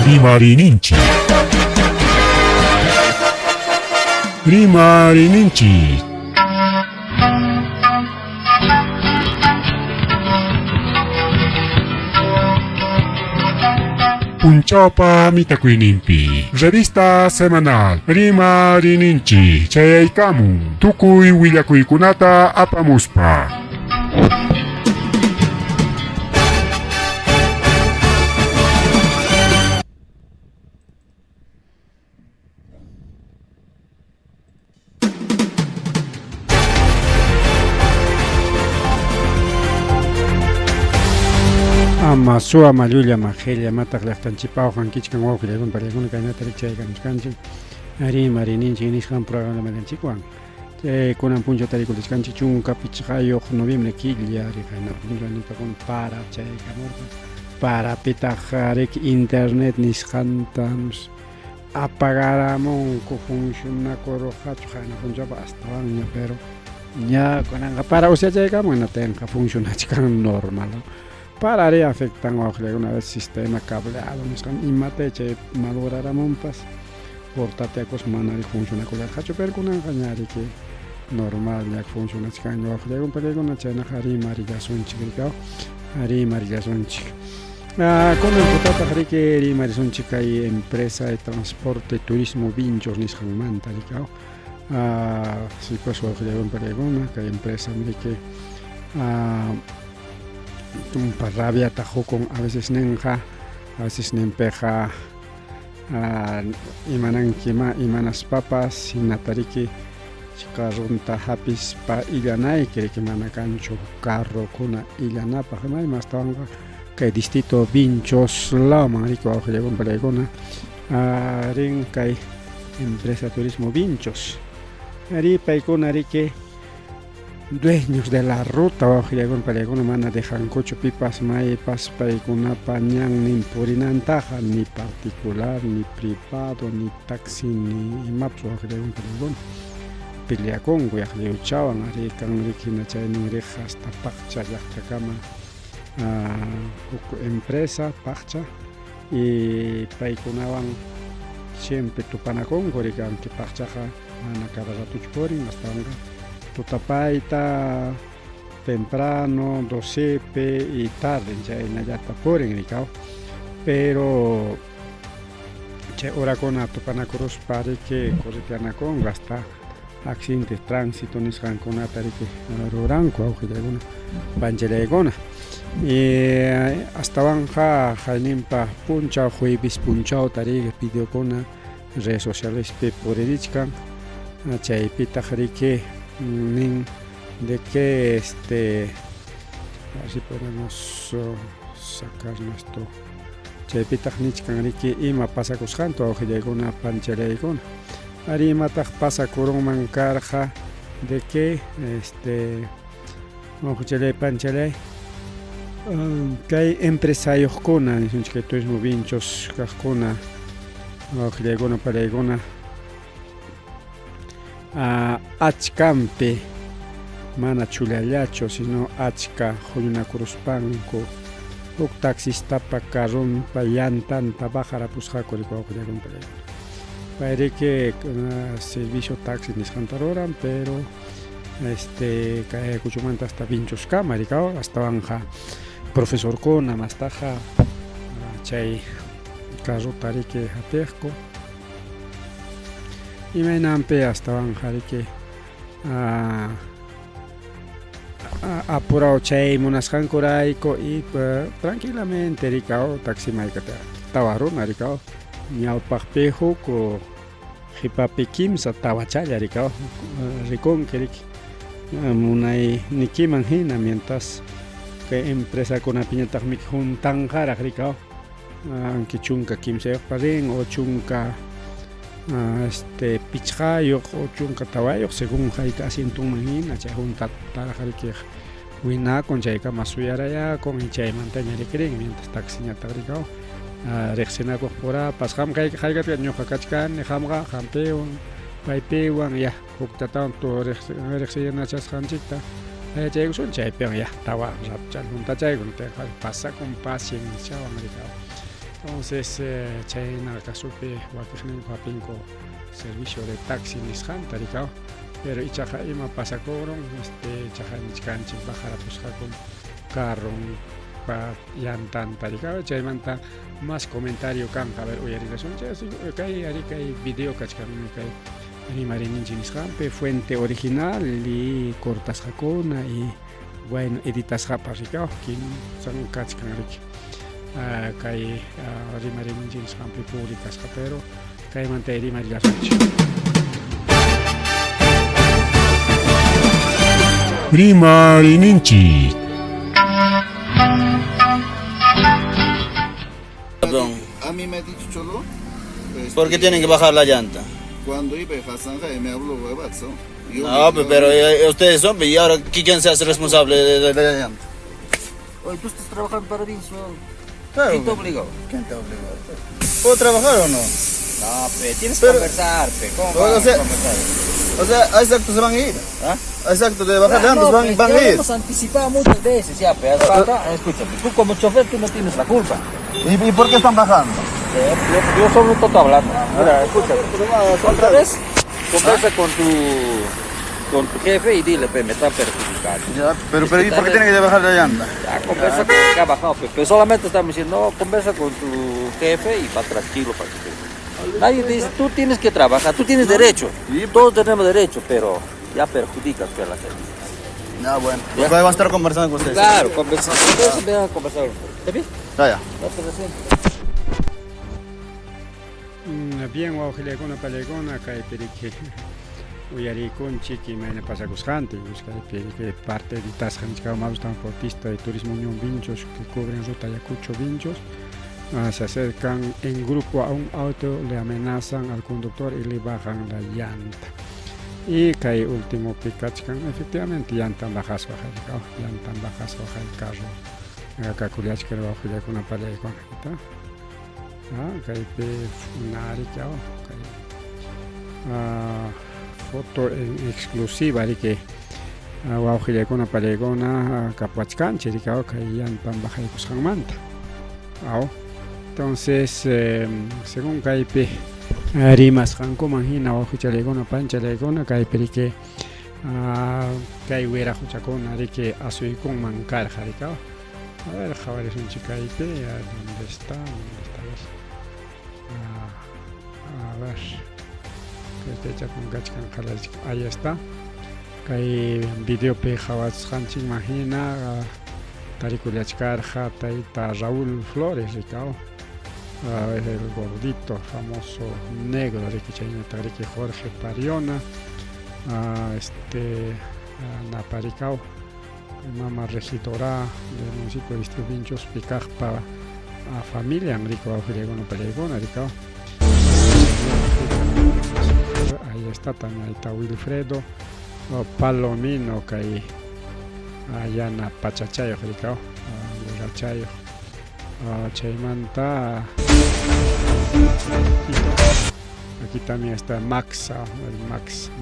Rimarininchi. Rimarininchi. Punchaupa mitakuinimpi. Revista semanal. Rimarininchi. Chayaykamun. Tukuy willakuykunata apamuspa. Masua Malulia Magelia Mata Leftanchipao Han Kichkan Wokilon Paragon Kanata Chaykan Kanchi Ari Marininchi Nishan Programa Melanchikwan Kunan Puncho Tarikulis Kanchi Chun Capichayo Noviembre Kilia Rihana Punjanipakon para Chaykamorgan para Pitajarek Internet Nishantams Apagaramon Kufunciona Corohachana Punjaba hasta año pero ya con para o sea Chaykamon no tenga funciona chican normal. Para área afectan una vez sistema cableado, y mate che madurara montas, portate a cosmanar y funciona con el hacho, pero con engañar y que normal ya funciona chicaño bajo de un peligro, una chena Hari María Sonchica, Hari María Sonchica. Con el potata Harike, Hari María Sonchica y empresa de transporte, turismo, vinchos, Nishan Mantaricao. Si pues bajo de un peligro, que hay empresa, que un parrabia tajo con a veces nenja, a veces nempeja, imanan kima, imanas papas, sinatariki, chicarunta hapis pa illanay, que manacancho carro kuna illana pa jamás más tanga, que distinto vinchos la marico ajo de un pelegona, ring kai empresa turismo vinchos, ari paikona que dueños de la ruta bajo con pelegona mana dejan cocho pipas mai paspa y con una pañan ni purinantaja ni particular ni privado ni taxi ni maps bajo con pelegona pelea con guay le uchaban ari kan rikina chay ni reja hasta pacha ya cama empresa pacha y paikunaban siempre tu panacón gorigan que pachaja ana cabra tu chorin hasta Tutapaita temprano, 12 y tarde, ya en allá por en el cao, pero che ora con a Tupanacoros pare que corretiana con gasta accidente tránsito ni san con atari que roranco auge de alguna banjelegona y hasta banja jalimpa puncha jueves punchao tari pidió con redes sociales pe por edichkan chay pita que de que así podemos sacar nuestro chaypita nichkan que ima pasa cosjanto o llega una panchera icona arima taj pasa con mancarja de que ojalá panchera que hay empresarios con un que turismo vinchos cascona o llega una paregona achkampe mana chulallacho sino achka joyuna cruzpanco uk taxista pa carron pa llantanta bajara pusjako rico con parece que servicio taxi nisjantaroran pero cae cuchumanta hasta pinchos camaricao hasta banja profesor con amastaja chay carro tarique atesco y me nampe hasta banjar que apurado chay monas hancoraico y tranquilamente ricao taxi maikata tawarun ricao ñaw pakpejo ko hipapikim sa tawachaya ricao ricón que munay nikiman hina mientras que empresa con apiñata mi juntan jara ricao que chunka kimse parin o chunka pichayo o chunka tawayo según jaika asintung manina chay junta tarajarike wina con chayka masuyara ya con chay mantaña recreen mientras taxiña tagricao rexena ko pora pasjam jaika jaika ñoja kachkan jamga jampeon paipewan ya huktatan to rexena chas janchita chay son chay peon ya tawa rapchal junta chay gunte pasa con paciencia americano Entonces, China, Casupe, Wakijnin, Papinco, servicio de taxi, Nishan, Taricao, pero Ichaja Ima pasacoron, Chaja Nichkanchi, Bajara Pusja con carro, Yantan, Taricao, Chaimanta, más comentario, can, a ver, oye, son hay video, cachcan, hay Marininchi Nishan, fuente original, y cortas jacona, y bueno, editas japaricao, quien son cachcan, kay rimarin jenis kampi publikas pero kay mantay rimar gasach Rimarininchi. Perdón, A mí me ha dicho Cholo. ¿por qué tienen que bajar la llanta? Cuando iba a Zanja me habló huevazo. No, pero ustedes son, y ahora ¿quién se hace responsable de la llanta? Oye, tú estás trabajando para Vinso. Claro. ¿Quién te obligó? ¿Quién te obligó? ¿Puedo trabajar o no? No, tienes que Pero- conversar, ¿cómo O vas sea- a conversar? O sea, a exacto se van a ir. ¿Ah? A exacto de bajar la llanta No, van a ya ir. hemos anticipado muchas veces, ya, pero escúchame, tú como chofer tú no tienes la culpa. ¿Y por qué están bajando? Yo solo estoy hablando. Ahora, escúchame, otra vez conversa con tu jefe y dile, me está perjudicando. Ya, pero ¿y por qué tienen que bajar la llanta? Ya, conversa con el que ha bajado, pero solamente estamos diciendo, no, conversa con tu jefe y va tranquilo para que te... Nadie te dice, tú tienes que trabajar, tú tienes derecho, todos tenemos derecho, pero ya perjudicas a la gente. Ya, bueno. Ya. Pues vamos a estar conversando con ustedes. Claro, conversar, entonces vengan a conversar. ¿Está bien? Ya. No te resientes. bien waujilegona palegona kay perike uyarikun chiki maina pasacusjante buscar perike parte de tasjanchka más transportista de turismo Unión Vinchos que cubren ruta Ayacucho Vinchos. Se acercan en grupo a un auto, le amenazan al conductor y le bajan la llanta. Y cae último picachcan, efectivamente llantan bajas baja el carro. Acá culiachkan bajo con una pared con esta. Cae pe nari cao, foto exclusiva de que bajo con una pared con una capuachcan, chiricao cae llantan baja el cuscan manta. Entonces, según Kaipe, rimas hanko manjina o huchalegona panchalegona Kaipe Kaiwera huchacona de que azui con mancar jaricao. A ver, javar es un chicaipe, ¿dónde está? A ver, que te echa con gachkan jalach, ahí está. Kai video pe javats hanchik imagina. Tariculiachcar Jataita Raúl Flores, Ricao, el gordito famoso negro de Quichaina Tarique Jorge Pariona, Naparicao, mamá regidora del municipio de Vinchos, Picajpa, familia Américo Aujiriegona Pelegona, Ricao. Ahí está también, ahí está Wilfredo Palomino, que hay allá en Pachachayo, Ricao, Guarachayo, Chaimanta. Aquí también está Maxa, el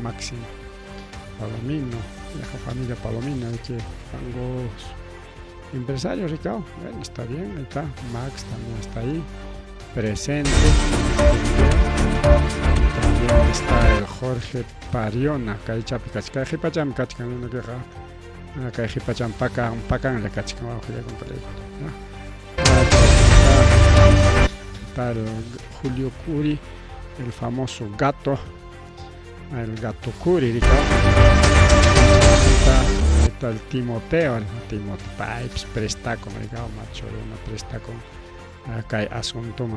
Maxim Palomino, la familia Palomino, que tengo empresarios, Ricao. Bueno, está bien, ahí está. Max también está ahí, presente. También está el Jorge Pariona, que hay chapicachca, que pacham cachcan, una queja. Acá Hipachan pacan la cachica abajo ya con película. Está el Julio Curi, el famoso gato, el gato Curi, está el Timoteo, Pipes, Prestaco, macho, una Prestaco. Acá hay asunto,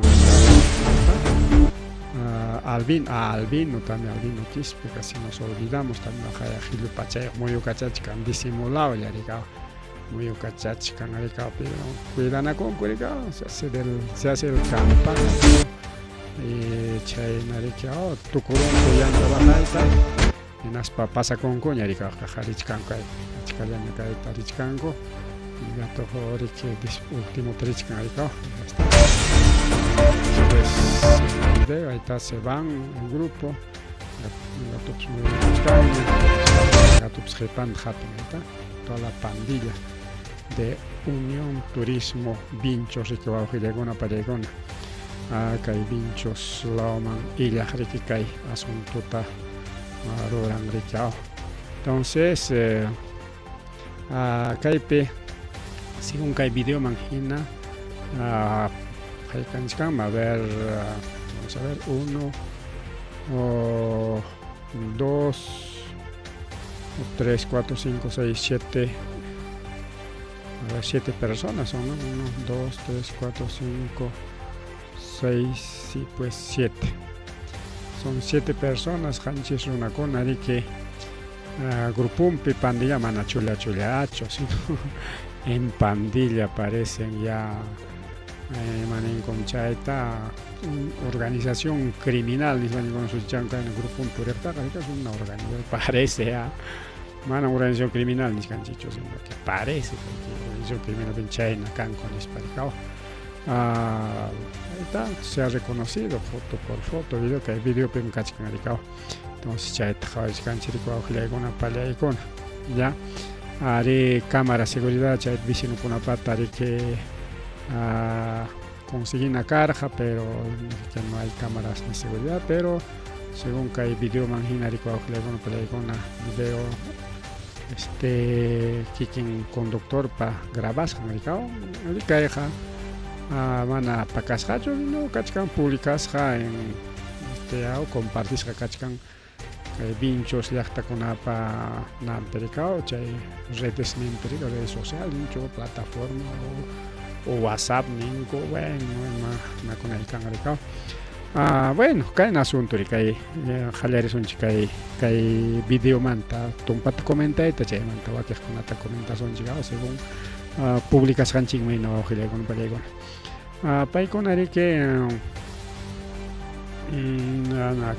Albino también, Albino Quispe, casi nos olvidamos también, a Gilio Pachay, muy ucachachcan, disimulado ya, muy ucachachcan, pero cuidan a concurrir, se hace el campana, y chay, tu curón, ya no va a estar, y naspa pasa con coña, jarichcanco, chicalana cae tarichcanco, y gato jori que último trichcan, pues ahí está, se van en grupo, toda la pandilla de Unión Turismo Vinchos y que va a Paregona. kay vinchos lauman illaj riki kay asuntuta ruran rikao. Entonces kaypi según kay video manhina kay kanchkan a ver vamos a ver 1 o 2 3, 4, 5, 6, 7 a ver 7 personas son, ¿no? 1, 2, 3, 4, 5, 6, sí, pues 7 son 7 personas hanchis una con ari que grupumpi pandilla mana chula hacho, sino en pandilla aparecen ya manen con chaita organización criminal dicen con su chanca en el grupo puerta que es una organización parece a mana organización criminal ni canchicho sino que parece que organización criminal en China can con hisparicao está se ha reconocido foto por foto video que hay video pen cachcanaricao entonces chaita javis canchirico le con una pala icona ya haré cámara seguridad chat vicino con una pata haré que conseguí una carja pero que no hay cámaras de seguridad pero según que hay video manginari con una video quien conductor para grabar americano deja mana pa cascacho no cachcan publicas en o compartis cachcan vinchos yachta con apa na americano chay redes redes sociales mucho plataforma o WhatsApp ningo bueno na con el cangaricao bueno kain asunto kay jaleres un chikay kay video manta tumpat comenta eta chay manta wa kay kunata comentación chigao según publicas hanching may no jale con palegon pay con ari que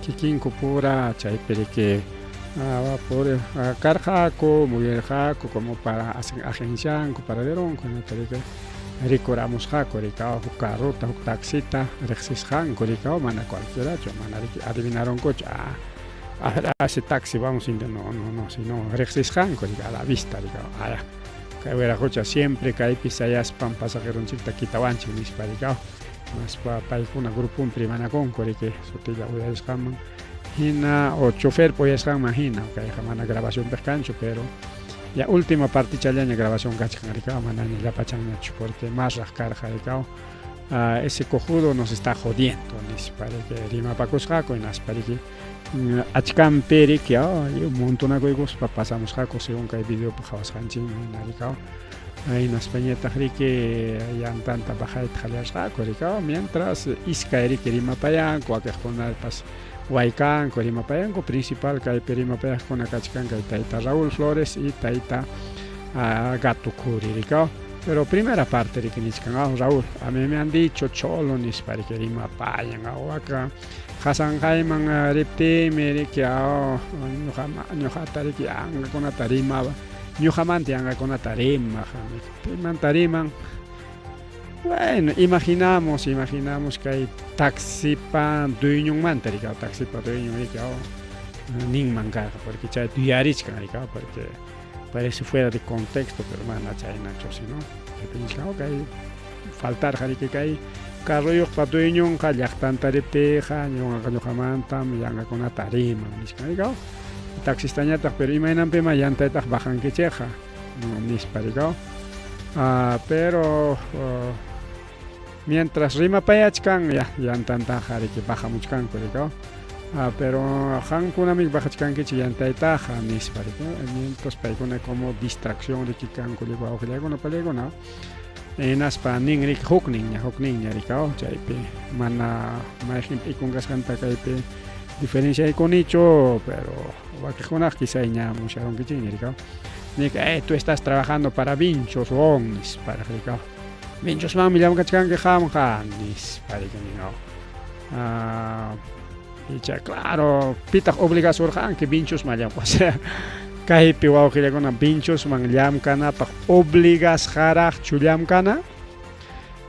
kikin kupura chay pere que por carja ko mujer jako como para agencia para deron con el que recordamos jaco recao carrota taxita rexis han coricao mana cualquiera yo mana adivinaron coche a ese taxi vamos no sino rexis han coricao a la vista recao que hubiera coche siempre que hay pisayas pan pasajero chita quitawanchi mis paricao más para una grupo un primana con que sotilla voy a escaman hina o chofer pues imagina que hay jamana grabación pescancho pero ya última parte chaleña grabación cachcanaricao manani la pachangacho porque más rascar jaricao ese cojudo nos está jodiendo ni para que rima pacos jaco en las para que achkan peri que un montón de cosas pasamos jaco según que hay video para jawas hanchin naricao ahí en España que ya tanta baja de jalas jaco ricao mientras iscaeri que rima payan cualquier con pas Huaycan, Corimapayanco, principal que hay Perimapayan con Acachcan, que Taita Raúl Flores y Taita Gato Curiricao. Pero primera parte de Kinichcan, Raúl, a mí me han dicho cholonis para que Rimapayan, acá, Hassan Jaiman, Repte, Merikiao, Nyohatari, que anga con Atarima, Nyohamante anga con Atarima, Mantariman. Bueno, imaginamos que hay taxi para dueño mantaricao, taxi para dueño ricao, ning mancar, porque chay tuyarich canaricao, porque parece fuera de contexto, pero mana chay nacho si no, pensado que hay faltar jarique que hay carro yo para dueño, kayak tanta repteja, yo jamantam, yanga con atarima, nis canaricao, taxi tañata, pero imaginan pema llanta bajan que cheja, no nis paricao, pero mientras rima payachkan ya tanta jari que baja muchkan coricao pero han kuna mi baja chkan que chillanta itaja nis paricao mientras paikona como distracción de kikan coligao coligao no palego no en aspa ning rik hukning ya ricao chaipe mana maejim ikungas canta kaipe diferencia con nicho pero wakijona quizá ña mucharon que ching ricao ni que tú estás trabajando para vinchos o omnis para ricao Vinchos man milam kachkan que ham nis para que no y ya claro pita obligación han que vinchos mayam o sea kai piwao que le con vinchos man llam kana pa obligas jaraj chuliam kana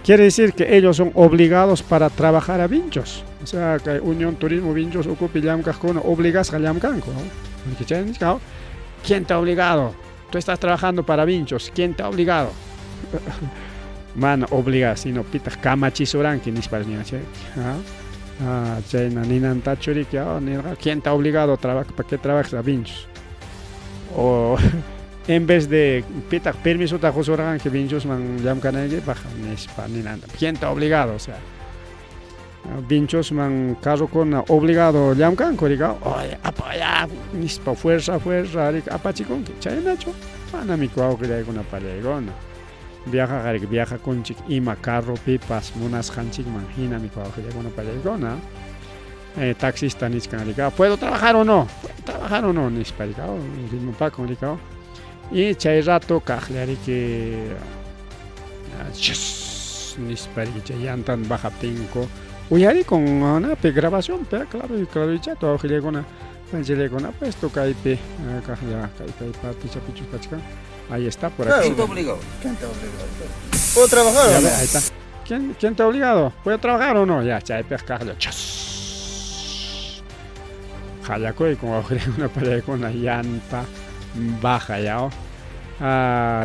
quiere decir que ellos son obligados para trabajar a vinchos o sea que Unión Turismo Vinchos ocupa llam con obligas a llam canco porque chen ¿quién te ha obligado? Tú estás trabajando para vinchos ¿quién te ha obligado? mana obliga sino pita kamachisoranki nisparña chay chayna ninantachuriki nirqa quién está obligado a trabajar, para qué trabajas a vinchos o en vez de pita permiso ta josoran que vinchos man llamkanayki baja nispa ninanta quién está obligado, o sea vinchos man carro con obligado llamkan korika oye apoya nispa fuerza apachikon chaynacho mana mi kuawkilla kuna pallaykuna viaja kunchik ima carro pipas munas hanchikman hina mi kuawkilla kuna pallaykuna taxista niskanrika puedo trabajar o no nisparika rimupakun rika y chay rato kaqllariki nispariki chay llantan bajaptinko uyari con una grabación pero claro ya todo awkillaykuna panchilaykuna pues tukaypi kaqlla kay parti chapichus kachka ahí está por aquí. ¿Quién te obligó? ¿Quién te obligó? ¿Puedo trabajar o no? Ahí está. ¿Quién te ha obligado? ¿Puedo trabajar o no? Ya, chay pescajlo. Jayakoy con una pared con una llanta baja ya.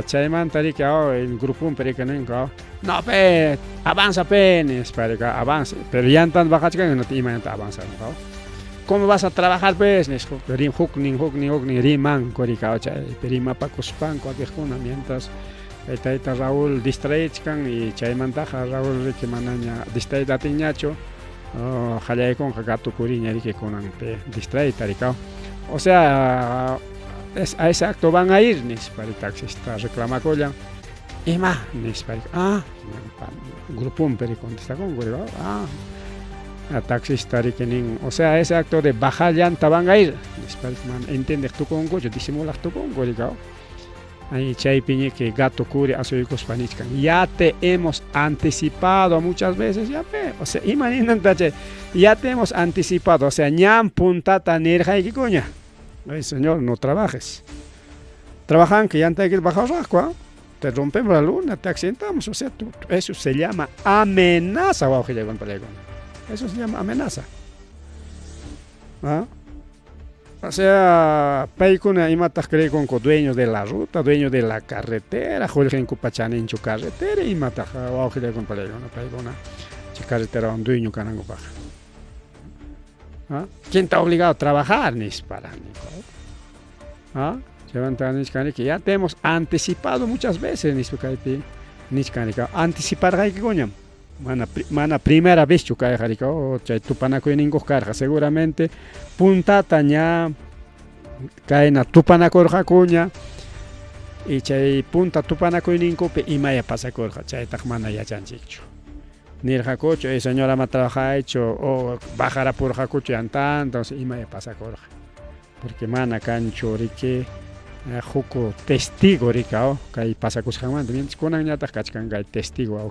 Chayman tari que el grupo un pericanenco. No, pe, avanza penes, para que avance. Pero llantan baja chica que no te imaginas avanzar, ¿no? ¿Cómo vas a trabajar pues? Rim hukni riman korikao chay perima pakuspan cualquiera mientras Taita Raúl distraíchkan y chaymantaja Raúl que manaña distraída tiñacho jalay con gato curiña que con distraída ricao. O sea, a ese acto van a ir nis para el taxista reclama colla y más nis para grupo un peri contesta con a taxista riquenin, o sea, ese acto de bajar llanta van a ir entiendes tú con coche disimulas tú con colicao ahí chay piñe que gato cure a su hijo spanichkan ya te hemos anticipado muchas veces ya ve, o sea, imagínate ya te hemos anticipado, o sea, ñam puntata nerja y coña ay señor, no trabajes trabajan que llanta hay que bajar rasco te rompemos la luna, te accidentamos, o sea, eso se llama amenaza o eso se llama amenaza. O sea, paikuna imatas cree con dueños de la ruta, dueños de la carretera, Jorge Cupachán en su carretera y mata a Jorge con palegona, paikuna, carretera un dueño canango baja. ¿Quién está obligado a trabajar? Ni para que ya te hemos anticipado muchas veces, anticipar hay que coño. Mana primera vez que cae jarika o chay tupanaco y ningo carga seguramente puntata ña cae na tupanaco jacuña y chay punta tupanaco y ningo pe imaya pasa corja chay tajmana ya chanchicho ni el jacocho señora ma trabaja hecho o bajará por jacocho antan entonces imaya pasa corja porque mana cancho rique juco testigo ricao que pasa cosas mientras con añatas cachcan que testigo o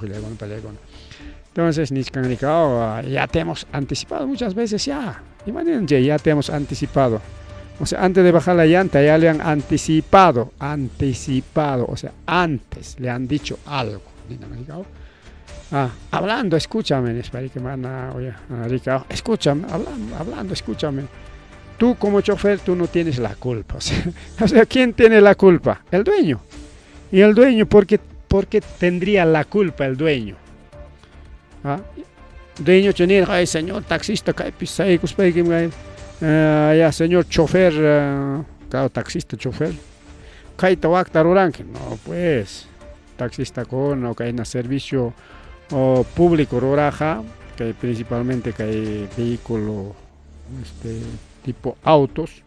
entonces niscan ricao ya te hemos anticipado muchas veces ya imagínense ya te hemos anticipado o sea antes de bajar la llanta ya le han anticipado o sea antes le han dicho algo hablando escúchame espera que mana oye ricao escúchame hablando escúchame. Tú como chofer, tú no tienes la culpa. O sea, ¿quién tiene la culpa? El dueño. ¿Y el dueño por qué tendría la culpa el dueño? Dueño chenir, ay señor taxista, ya señor chofer, claro, taxista, chofer. No, pues, taxista con o que hay servicio público roraja, que principalmente que hay vehículo tipo autos,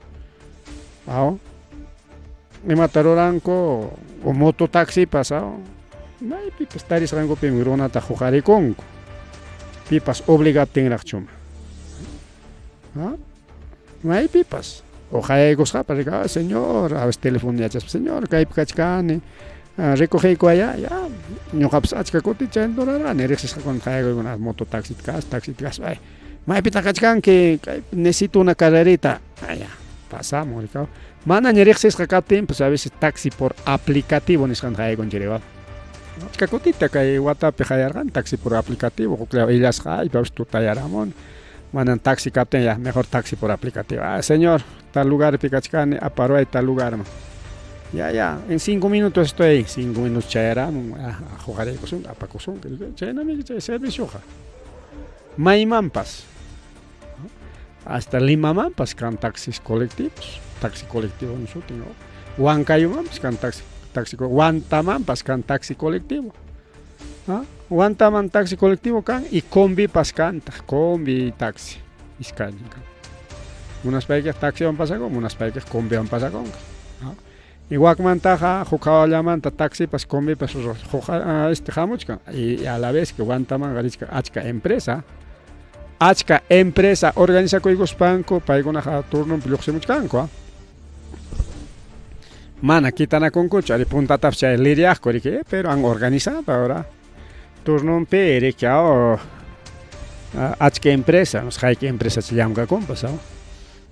me mataron o mototaxi pasado, no hay pipas taris rango pimirona tajujari conco, pipas obligato en la chuma, no hay pipas, o hay cosas para señor, a ver teléfono ya señor, que hay picachcane, recoge allá, ya, no capsach que coticha en dólar, nereces con una mototaxi taxi, ay. May pitacachkan que necesito una carrerita. Ya, pasamos, ¿no? Mana ñerexes capten, pues a veces taxi por aplicativo niskan jay con jereba. Chacotita que WhatsApp jayargan taxi por aplicativo, claro, ellas jay, pero tú tayaramon. Manan taxi capten ya, mejor taxi por aplicativo. Señor, tal lugar pitacachkan aparó ahí tal lugar, Ya, en 5 minutos estoy ahí. 5 minutos chayara, jugaré con apacosun, chayna chay servicio. Maimampas. Hasta Limamampas can taxis colectivos. Taxi colectivo nosotros, ¿no? Huancayumampas can taxi Huantamampas can taxi colectivo. Huantaman taxi colectivo can y combi pascanta, combi taxi. Iscaña can. Unas países taxi van pasar con, unas países combi van pasar con. Igual mantaja, jocaba manta taxi pas combi pas jamuchka y a la vez que Huantaman garichka achka empresa organiza coigos panco paigona turno piluxemuchkanko. Mana quitana con coche, ari punta tapcha lirias corike, pero han organizado ahora. Turno pere que achka empresa, nos hay que empresa se llama compasao.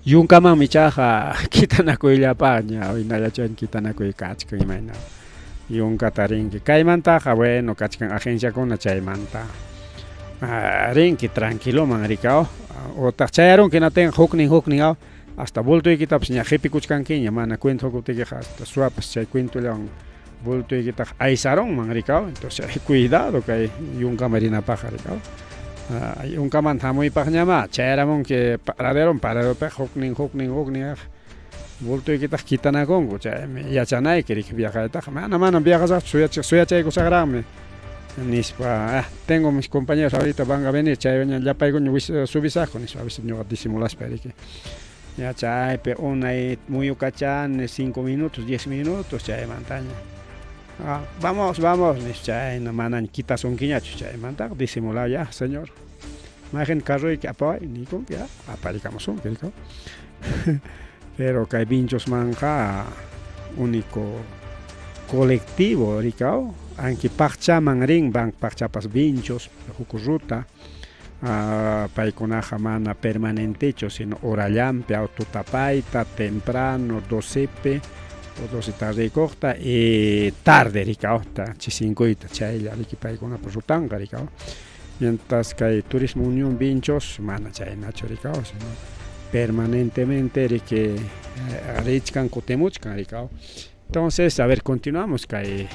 Yunka mami chaja quitana coilla paña, hoy nada chen quitana coi cachka imana. Yunka tarinki, caimanta, bueno, cachkan agencia con la chaimanta. Rinki tranquilo mangricao, o tacharon que no tengan hukning, hasta volto y quita pues ya jepi kuchkanquiña, mana cuento que te hasta suapas, chay cuento león, volto y quita aizaron mangricao, entonces cuidado que hay yunka marina pajaricao. Yunka manta muy pajñama, chayramon que paraderon pe hukning, volto y quitan a congo, ya chanay que viaja de mana viajas suya chay sagrame. Tengo mis compañeros ahorita van a venir, ya paigo su visaje, a veces no disimulas perique. Ya chay, una muy cachan 5 minutos, 10 minutos, chay montaña. Vamos, chay, no manan quitas un quiñacho, chay, montar, disimular ya, señor. Imagen carro y que apoy, ni con ya, aparicamos un perico. Pero que hay pinchos manja, único colectivo, ricao. Aunque parchaman ring bank parchapas vinchos, jucuruta, paikona mana permanente, sino orallampe, autotapaita, temprano, 12 o 12 tarde corta, y tarde, ricao, chisincoita, chayla, riki paikona por rutanga, ricao. Mientras que hay turismo unión vinchos, mana chay nacho, ricao, sino permanentemente, riki, richkan kotemuchkan, ricao. Entonces, a ver, continuamos que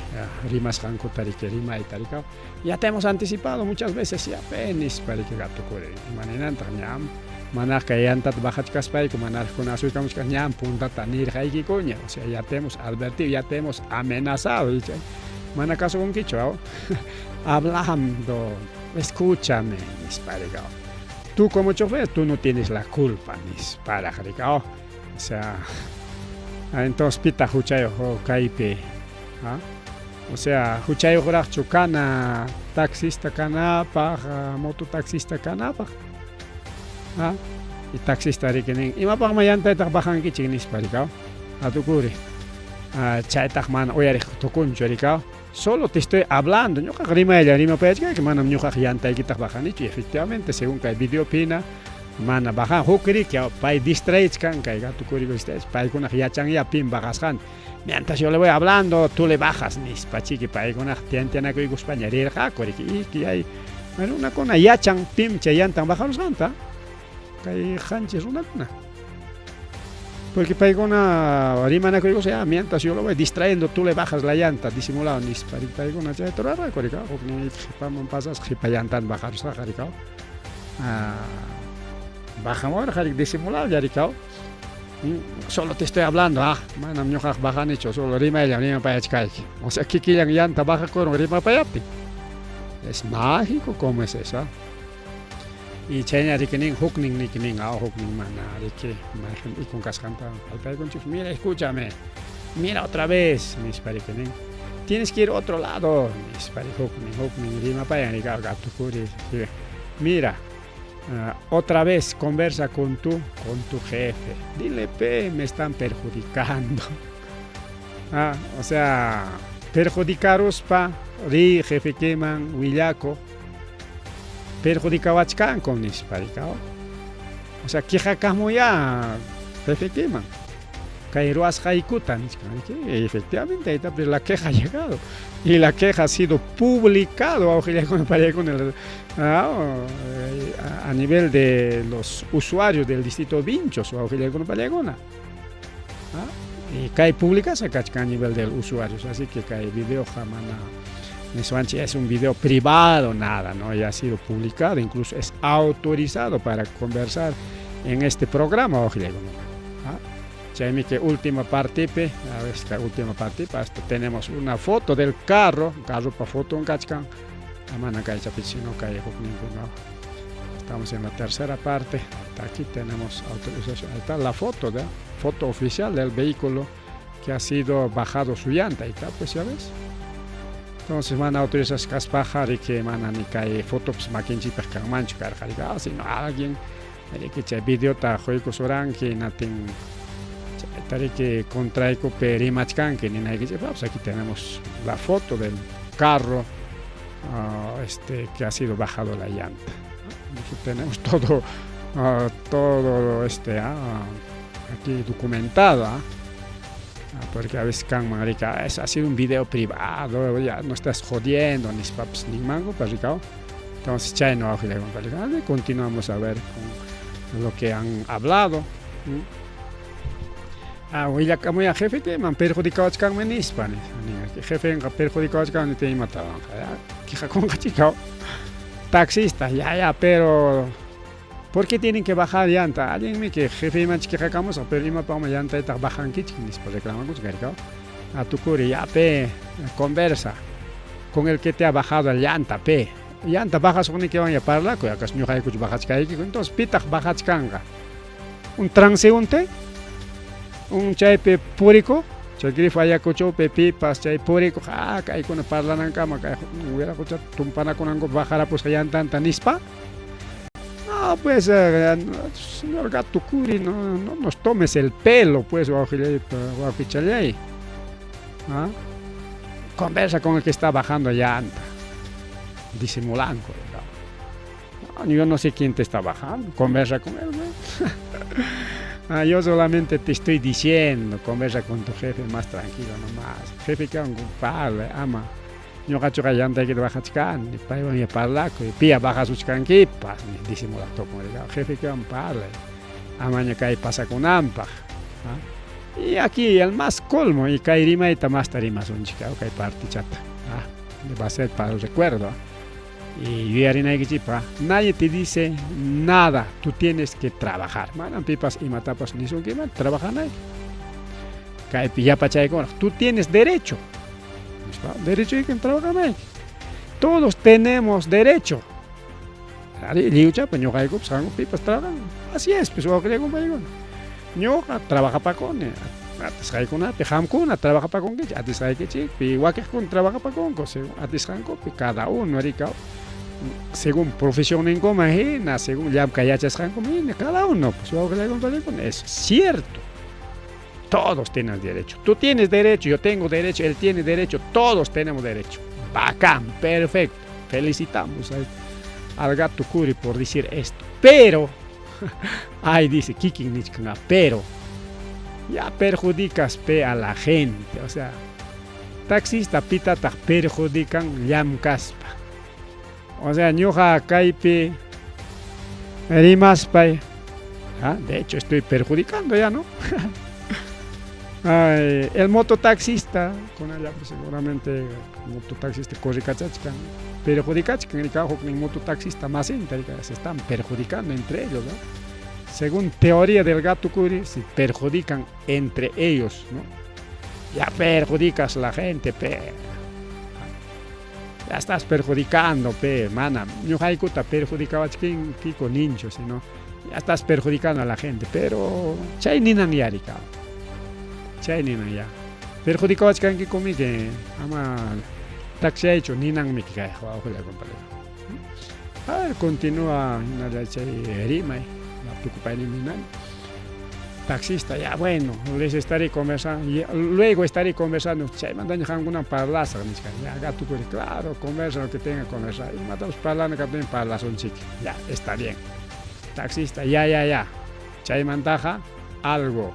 rimas ranco tarique rima y taricao. Ya te hemos anticipado muchas veces ya penis para que gato core manenan tañam manar que yantat bajat caspay como manar con azul camus cañam punta tanir haiki coña, o sea, ya te hemos advertido, ya te hemos amenazado, dice. Mana caso con quicho, hablando, escúchame, mis paricao. Tú como chofer, tú no tienes la culpa, mis parajaricao. O sea, entonces pita huchayo caipe, o sea huchayo rachu cana taxista canapa, mototaxista canapa, y taxista rekening y mapag mayanta bajan que chignis paricao, a tu curi, chaitak man oyarich tokuncho ricao. Solo te estoy hablando, yo rima pechka que manam yo yanta y quitak bajan y efectivamente según que el video opina. Mana bajan hukri que pay distraits kan que gato curigo estés pay con ya chang ya pim bajas han mientras yo le voy hablando tú le bajas nis pachi que pay con tiene que España ir ja y que hay una con ya chang pim chayantan bajar santa que hanches una porque pay con rima na que sea mientras yo lo voy distrayendo tú le bajas la llanta disimulado nis pay con ya torara curiga o ni pam pasas que payantan bajar sa jaricao bajamos ahora disimulado ya ricao. Solo te estoy hablando, manam ñoqaq bajan hecho solo rima para echkaiki. O sea, que quillan llanta baja con rima para allá. Es mágico como es eso. Y chenya rikening hukning nikning hukning mana rike imagen y con cascanta al con chus mira escúchame. Mira otra vez mis parikening. Tienes que ir a otro lado mis pari hukning rima para allá gato curi. Mira. Otra vez conversa con tu jefe. Dile, me están perjudicando. O sea, perjudicaros ri jefe queman, huillaco. Perjudicawachkan con nisparicao. O sea, quijacamo ya, jefe queman. Kairuas jaikutan. Efectivamente, ahí la queja ha llegado. Y la queja ha sido publicado a nivel de los usuarios del distrito Vinchos o y cae publicas acá a nivel del usuario, así que cae video jamana. Es un video privado, nada, ¿no? Ya ha sido publicado, incluso es autorizado para conversar en este programa. Ya mi que última parte, a ver esta última parte, hasta tenemos una foto del carro para foto un cachcan, amana cae chapichino cae ninguno. Estamos en la tercera parte, hasta aquí tenemos autorización, ahí está la foto, foto oficial del vehículo que ha sido bajado su llanta, ahí está, pues ya ves. Entonces van a autorizar caspajar y que manan y cae fotos maquinchi pescan mancho carga, si no alguien que che video ta juego soran que natin que contraico perimachcan que ni nadie pues aquí tenemos la foto del carro que ha sido bajado la llanta. Aquí tenemos todo aquí documentado. Porque a veces can marica, ha sido un video privado, ya no estás jodiendo ni paps ni mango, perricao. Entonces ya no continuamos a ver con lo que han hablado. Hoy como ya jefe que me han perjudicado can menispan, jefe han perjudicado can te mataban, ya con chicao. Taxista, ya, pero ¿por qué tienen que bajar llanta? Alguien me que jefe manch que recamos a perima para llanta y bajan kitchen por reclamar con cargado. A tu curi ya conversa con el que te ha bajado la llanta llanta bajas con el que van a parlar, que acá no hay que bajar entonces pita bajas canga. Un transeúnte, un chaipe púrico, chagri falla cocho pipas chay púrico, hay con parla en cama, hubiera escuchado tumpana con algo bajar pues llanta tan nispa. Pues señor Gato Curi, no nos tomes el pelo, pues, ahí. Conversa con el que está bajando llanta, disimulando. Yo no sé quién te está bajando, conversa con él. Yo solamente te estoy diciendo, conversa con tu jefe más tranquilo nomás. Jefe que un padre, ama. Yo cacho que llanta que te baja chican, y para ir a parlar, y pilla baja sus canquipas, disimula todo como el jefe que un padre. Amaña que pasa con ampa. Y aquí el más colmo, y cae rima y tamas tarima son chica, que hay parte chata. Va a ser para el recuerdo. Y yo harina que chipa, nadie te dice nada, tú tienes que trabajar. Manan pipas y matapas ni son que man, trabajan ahí. Cae pilla pachay con, tú tienes derecho. Derecho y que trabajan ahí. Todos tenemos derecho. Pipas trabajan. Así es, pues yo trabaja para con atis hay con pejamcuna trabaja para con que atis hay que chic igual que con trabaja para con cosas atis hanco cada uno rica según profesión en comagina según ya callachas hanco cada uno pues yo le con eso es cierto. Todos tienen derecho. Tú tienes derecho, yo tengo derecho, él tiene derecho, todos tenemos derecho. Bacán, perfecto. Felicitamos al Gato Curi por decir esto. Pero, ahí dice Kikin Nichkanga, pero ya perjudicas a la gente. O sea, taxista pita perjudican yam caspa. O sea, ñoja caipe rimaspa. De hecho, estoy perjudicando ya, ¿no? El mototaxista, con ella pues, seguramente el mototaxista corre cachachcan, perjudicachcan el cajo con el mototaxista más entre se están perjudicando entre ellos, ¿no? Según teoría del Gato Curi, se perjudican entre ellos, ¿no? Ya perjudicas a la gente, ya estás perjudicando, mana. Yo te perjudicaba con ninchos, ¿no? Ya estás perjudicando a la gente, pero chay ni nan yarika. Chay ni nan ya. Perjudicaba que conmigo que ama taxi ha hecho ni nan me que cae, a ver, continúa en la chay rima, la preocupa ni nan. Taxista, ya bueno, les estaré conversando, luego estaré conversando, chay mandan alguna parlaza, ya Gato Curi, claro, conversa lo que tenga que conversar, y matamos parlando que también parlaza un chico, ya, está bien. Taxista, ya, chay mandaja, algo,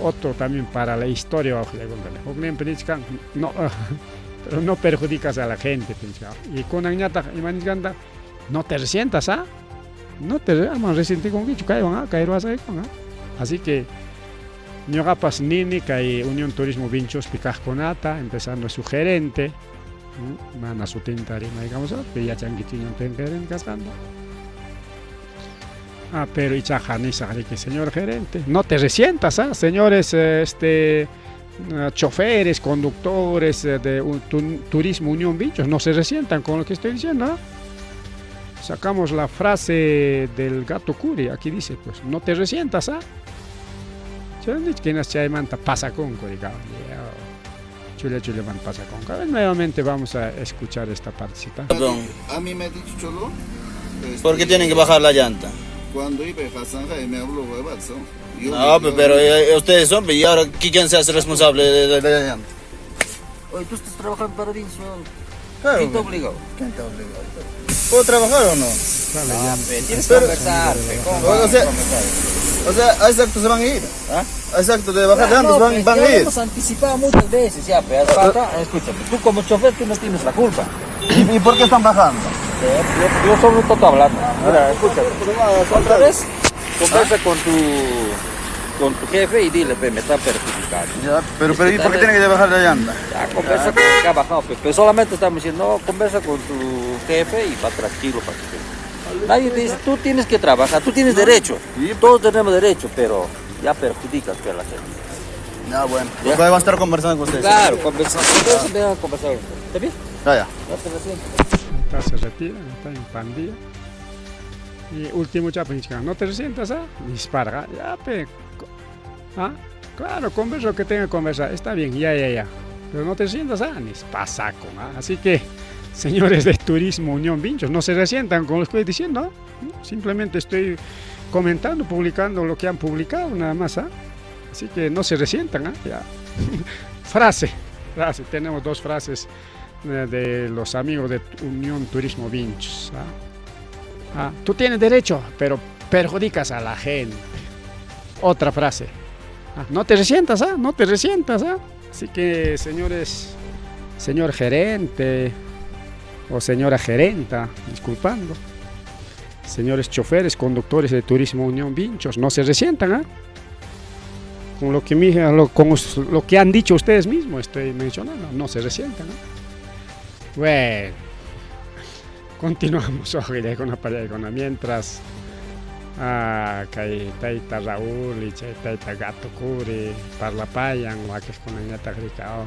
otro también para la historia, no, pero no perjudicas a la gente, y con añata, no te resientas, no te resentir con bicho, caer vas a ir con, así que ñoqapas nini kay Unión Turismo Vinchuspi kaqkunata, empezando su gerente, mana sutinta rimaykamusqa, yachankichu Unión gerente kasqanta. Pero ichaqa nisaq riki, señor gerente, no te resientas, señores choferes, conductores de Turismo Unión Vinchos, no se resientan con lo que estoy diciendo. Sacamos la frase del gato Curi, aquí dice, pues, no te resientas, pasa con Chule man pasa con. Nuevamente vamos a escuchar esta partecita. Perdón. A mí me ha dicho Cholo. ¿Por qué tienen que bajar la llanta? Cuando iba a Hassan Jai me habló huevazo. Pero ustedes son, y ahora ¿quién se hace responsable de la llanta? Oye, tú estás trabajando para Vinson. Claro. ¿Quién te obligó? ¿Quién te obligó? ¿Puedo trabajar o no? Tienes que conversar. O sea, a ese acto se van a ir. A ese acto de bajar llantas van a ir. Hemos anticipado muchas veces ya, pero escúchame, tú como chofer tú no tienes la culpa. ¿Y por qué están bajando? Yo solo estoy hablando. Mira, escúchame. Otra vez, conversa con tu jefe y dile, me está perjudicando. Ya, pero ¿y por qué tienen que bajar la llanta? Ya, conversa con el que ha bajado, pero solamente estamos diciendo, no, conversa con tu jefe y va tranquilo para que nadie te dice, tú tienes que trabajar, tú tienes derecho. Todos tenemos derecho, pero ya perjudicas a la gente. Ya, bueno. Pues vamos a estar conversando con ustedes. Claro, conversando. Conversar. ¿Está bien? Ya. No te resientes. Se retira, está en pandilla. Y último chapichca, no te resientas, dispara, ya, claro, conversa lo que tenga que conversar, está bien, ya. Pero no te sientas, ni pasaco, Así que, señores de Turismo Unión Vinchos, no se resientan con lo que estoy diciendo, simplemente estoy comentando, publicando lo que han publicado, nada más, Así que no se resientan, ya. Frase, tenemos dos frases de los amigos de Unión Turismo Vinchos, tú tienes derecho, pero perjudicas a la gente. Otra frase. No te resientas, no te resientas, Así que, señores, señor gerente o señora gerenta, disculpando, señores choferes, conductores de Turismo Unión Vinchos, no se resientan, con lo que han dicho ustedes mismos, estoy mencionando, no se resientan, Bueno, continuamos hoy con la pareja, mientras kay tayta Raúl y chay tayta Gato Curi parlapayan wakis kunanyata rikao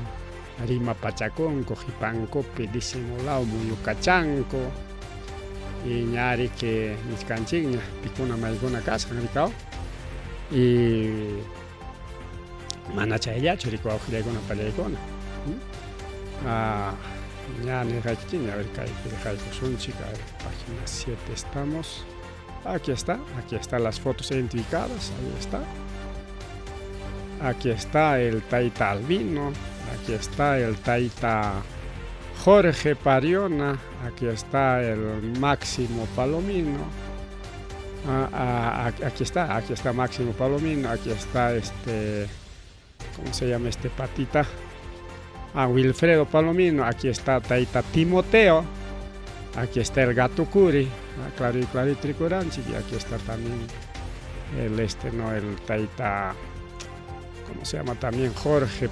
rima pachaconco jipancopi disimulao muyucachanco y ñari que niscanchigna picuna maiguna casa rikao y manachayacho rikao jiriguna pareigona ñani raichina a ver kay sunchik, a ver, página 7 estamos. Aquí están las fotos identificadas, ahí está. Aquí está el taita Albino, aquí está el taita Jorge Pariona, aquí está el Máximo Palomino, aquí está Máximo Palomino, aquí está ¿cómo se llama este patita? Wilfredo Palomino, aquí está taita Timoteo, aquí está el Gato Curi, Clari Tricuranchi, y aquí está también el taita, ¿cómo se llama? También Jorge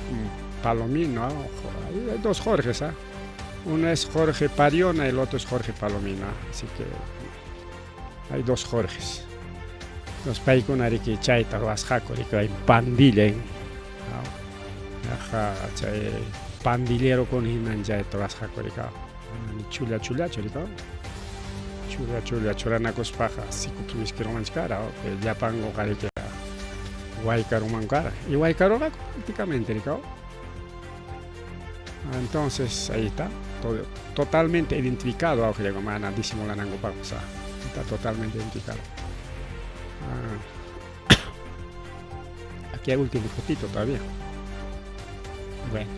Palomino, hay dos Jorges, uno es Jorge Pariona y el otro es Jorge Palomino, así que hay dos Jorges. Los paikunari que chaita las jacori que hay pandilla, pandillero con hinan chaita las jacori chula churanacos paja si cumplimos que romanchara ya pango cari que guaycaro mancara y guaycaro prácticamente entonces ahí está todo totalmente identificado aunque le gomana disimulanango pausa está totalmente identificado. Aquí hay último fotito todavía. Bueno,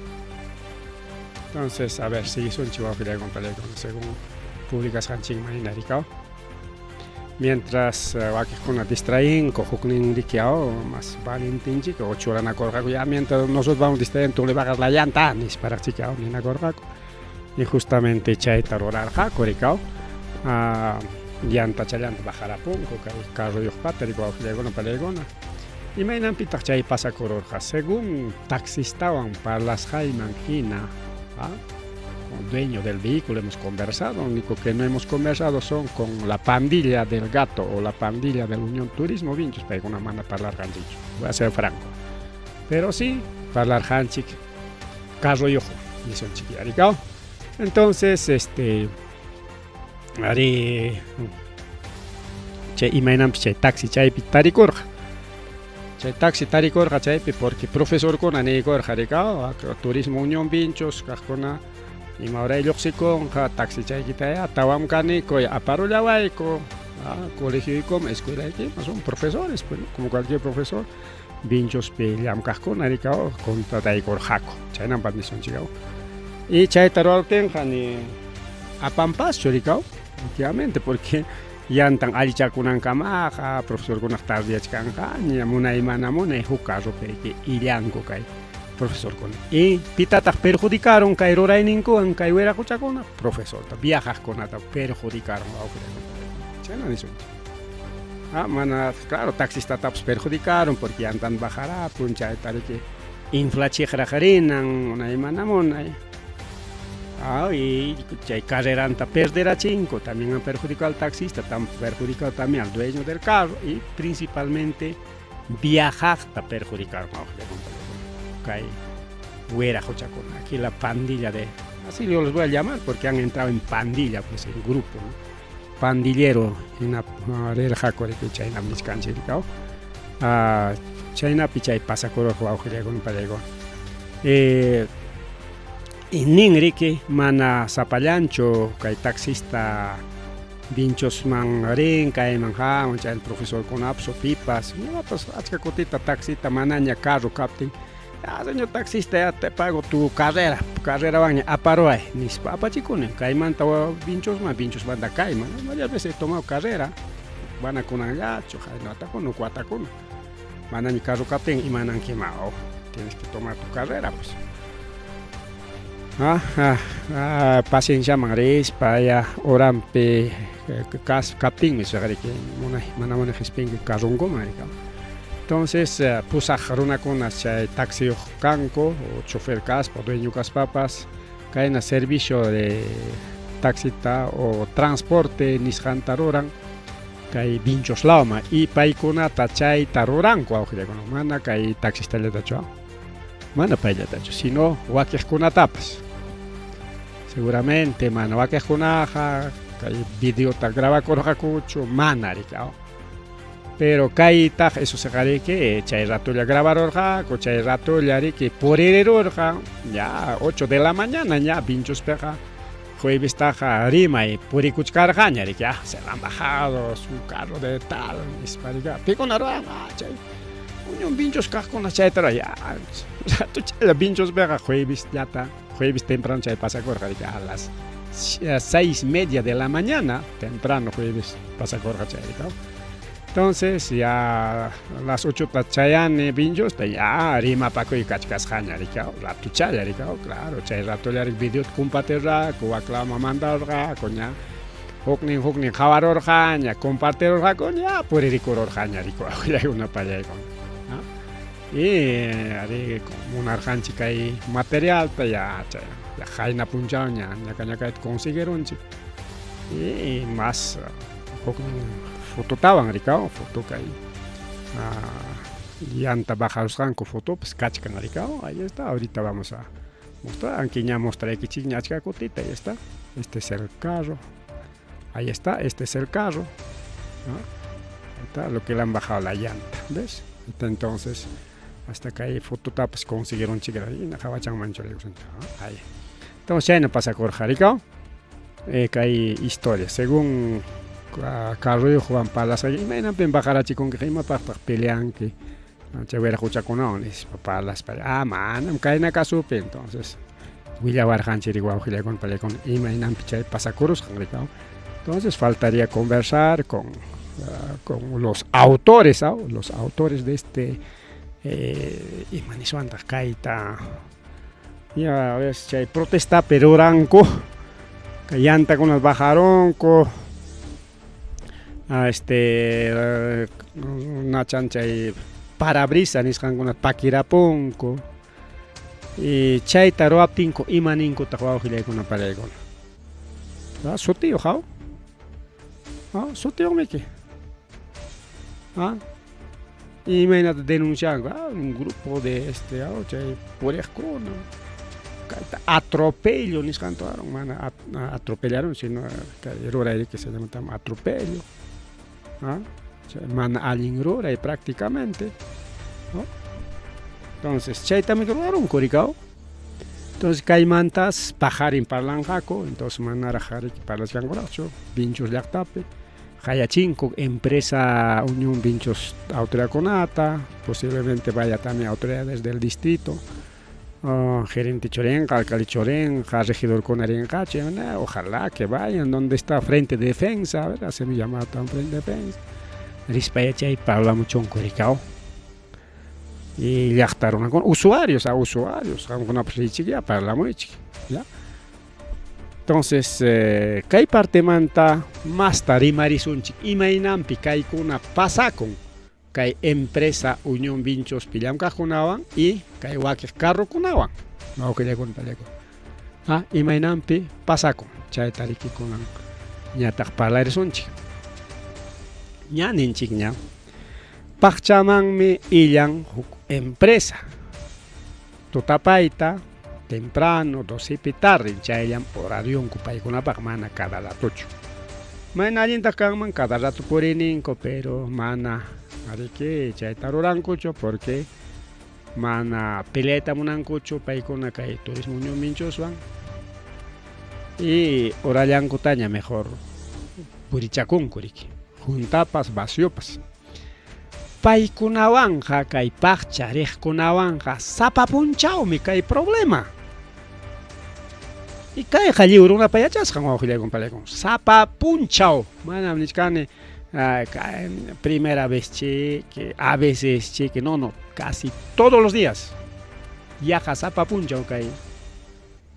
entonces a ver si son chihuahua que le compraré según públicas hanching mahinaricao. Mientras aquí con la distraen, cojo con un diqueado más valentín chico, o churan a correr ya mientras nosotros vamos distrayendo, tú le bajas la llanta, ni para chica ni a correr. Y justamente chaita rorar jaco ricao, llanta bajar a punco, que carro y patérico, legona para legona. Imaynanpitaq chay pasakururqa, según taxistawan parlasqayman hina, con dueño del vehículo hemos conversado, lo único que no hemos conversado son con la pandilla del Gato o la pandilla del Unión Turismo Vinchos, para una manda parlar hanchicho, voy a ser franco. Pero sí, parlar hanchik, carro y ojo, dice un chiquiaricao. Entonces, haré che imaynam che taxi chaypi tarikurqa. Chay taxi tarikurqa chaypi porque profesor kuna nikurqa rikao, Turismo Unión Vinchos kaqkuna ima hora lluqsikunqa taxi chaykita tawamkaniko aparullawayku, colegioykum, escuelaykiman son profesores, pues, como cualquier profesor. Vinchospi llamkaqkuna rikao contrataykurqaku, chaynapas nishanchikau. Y chayta ruwaptinqa ni apampaschu rikao, efectivamente, porque yantan allichakunankamaqa, profesorkunaq tardiyachkanqa, ña munay mana munay huk carropayki illanku kay profesorkuna. Y pitataq perjudicaron kay rurayninkuwan kay wiraquchakuna, profesorta, viajaqkunata perjudicaron wawqiykuna. Chayna nisunchik. Mana, claro, taxistatapas perjudicaron porque yantan bajarapun, chayta riki inflachiqraqarinan, munay mana munay. Y chay carreranta perderachinko, también han perjudicado al taxista, han perjudicado también al dueño del carro y principalmente viajasta perjudicaron a aquí la pandilla de, así yo los voy a llamar porque han entrado en pandilla, pues en grupo, ¿no? Pandillero en la jacore que chayna miscanchiricao, chayna pichay pasa coro con palego. Y ningriki mana sapallancho kay taxista vinchos man rin kay manja chay el profesor con apso pipas no pues achka kutita taxista manaña carro captain señor taxista ya te pago tu carrera baña aparoy mis papachikunen kay manta vinchos banda kay man varias veces he tomado carrera van a con agacho no ataco no cuatacuno manaña carro captain y manan quemado tienes que tomar tu carrera pues. Paciencia mangaris para orampe capting me sagari que mana gesping carungo marica. Entonces pusaj runa con taxi canco o chofer caspa dueño papas caen servicio de taxita o transporte nishan taroran kai vinchos lauma y paikuna tachay taroran ko ajde con mana kai taxista le tacho mana paella tacho sino wakih kuna tapas. Seguramente, mano, va que es kunaja, hay video ta graba con hakucho, manaricao. Pero kai ta eso se gare que chay rato ya grabar orja, chay rato ya que por el orja, ya 8 de la mañana ya pinchos peja. Jueves taja rima y por escuchar gaña que ya se han bajado su carro de tal, dispariga. Pico na rama, chay. Un pinchos ca con la chay tra ya. Rato chay pinchos peja jueves ya ta. Jueves temprano chay pasa corja a las 6:30 de la mañana, temprano jueves pasa corja chay. Entonces ya a las 8 tachayane binjos ya rima paco y cachcas jaña ricao, la tuchaya ricao, claro, chay rato ya el video compartirá, coaclama mandará, coña, hoknin javaror jaña, compartir jaña, por ir coror jaña ricao, ya una paya con. Y haré como una arjanchica y material ya jaina punchaña ya que consiguieron y más foto taban ricao foto que llanta baja los ranco foto pues cachcan ricao ahí está ahorita vamos a mostrar aunque ya mostraré que chiñachca cotita ahí está este es el carro ahí está este es el carro ¿no? Ahí está lo que le han bajado la llanta ves entonces hasta que hay fototapas consiguieron chicar ahí en la jabachang mancho ahí entonces ya no pasa por jaricao que hay historia según Carro Juan Palas ahí me han bajar con que me para pelean que se hubiera escuchado con ones palas para man caen acá supe entonces William Barjanchi igual con pelea con y me han pichado pasacurus jaricao entonces faltaría conversar con los autores de este y manisuanta kaita ya ves chay protesta pero ranco callanta con el bajaronco una chancha y parabrisa nisqankuna pakirapunku y chayta ruwaptinku imaninkutaq wawqillaykuna paraykuna sutiyuq haw sutiyuqmiki imaynata denuncianku un grupo de chay puriqkuna atropello nisqantawaron mana atropellaron sino kay ruray que se llama atropello mana allin ruray prácticamente entonces chaytami ruraron kurikaw entonces kaymantas pajarin parlanqaku entonces manaraq qariki parlachkankuraqchu Vinchos llaqtapi qayachinku empresa Unión Vinchos autoridadkunata posiblemente vaya también autoridades del distrito gerente chorenqa, alcalde chorenqa, regidor conarenqachi, ojalá que vayan donde está Frente de Defensa, ¿verdad? Se me llama tan Frente de Defensa. Rispayachay Pabla muchón kurikaw. Y llaqtaron con usuarios, con una chiquilla para muy ¿ya? Entonces, kay parte manta más tarimarisunchik imaynampi kaykuna pasakun kay empresa Unión Vinchos pillamkaqkunawan y kay wakiq carrokunawan mawqillaykuna pallaykuna imaynampi pasakun chayta rikikunan ñataq parlarisunchik ña ninchik ña paqchamanmi illan huk empresa tutapayta temprano 12pi tarde chayllam horarionku paykunapaq mana cada ratuchu mana allintaq kanman cada rato purininku pero mana ariki chayta rurankuchu porque mana peleayta munankuchu paykuna kay turismo Unión Vinchoswan y horallankuta mejor purichakunku riki juntapas vaciopas paykunawanja kay paqcha riqkunawanja sapapunchawmi kay problema y kayqa lliwrunapay yachasqan wawqillaykuna pallaykuna sapapunchaw manam nishkani primera vez que a veces que no casi todos los días yaqa sapapunchaw kay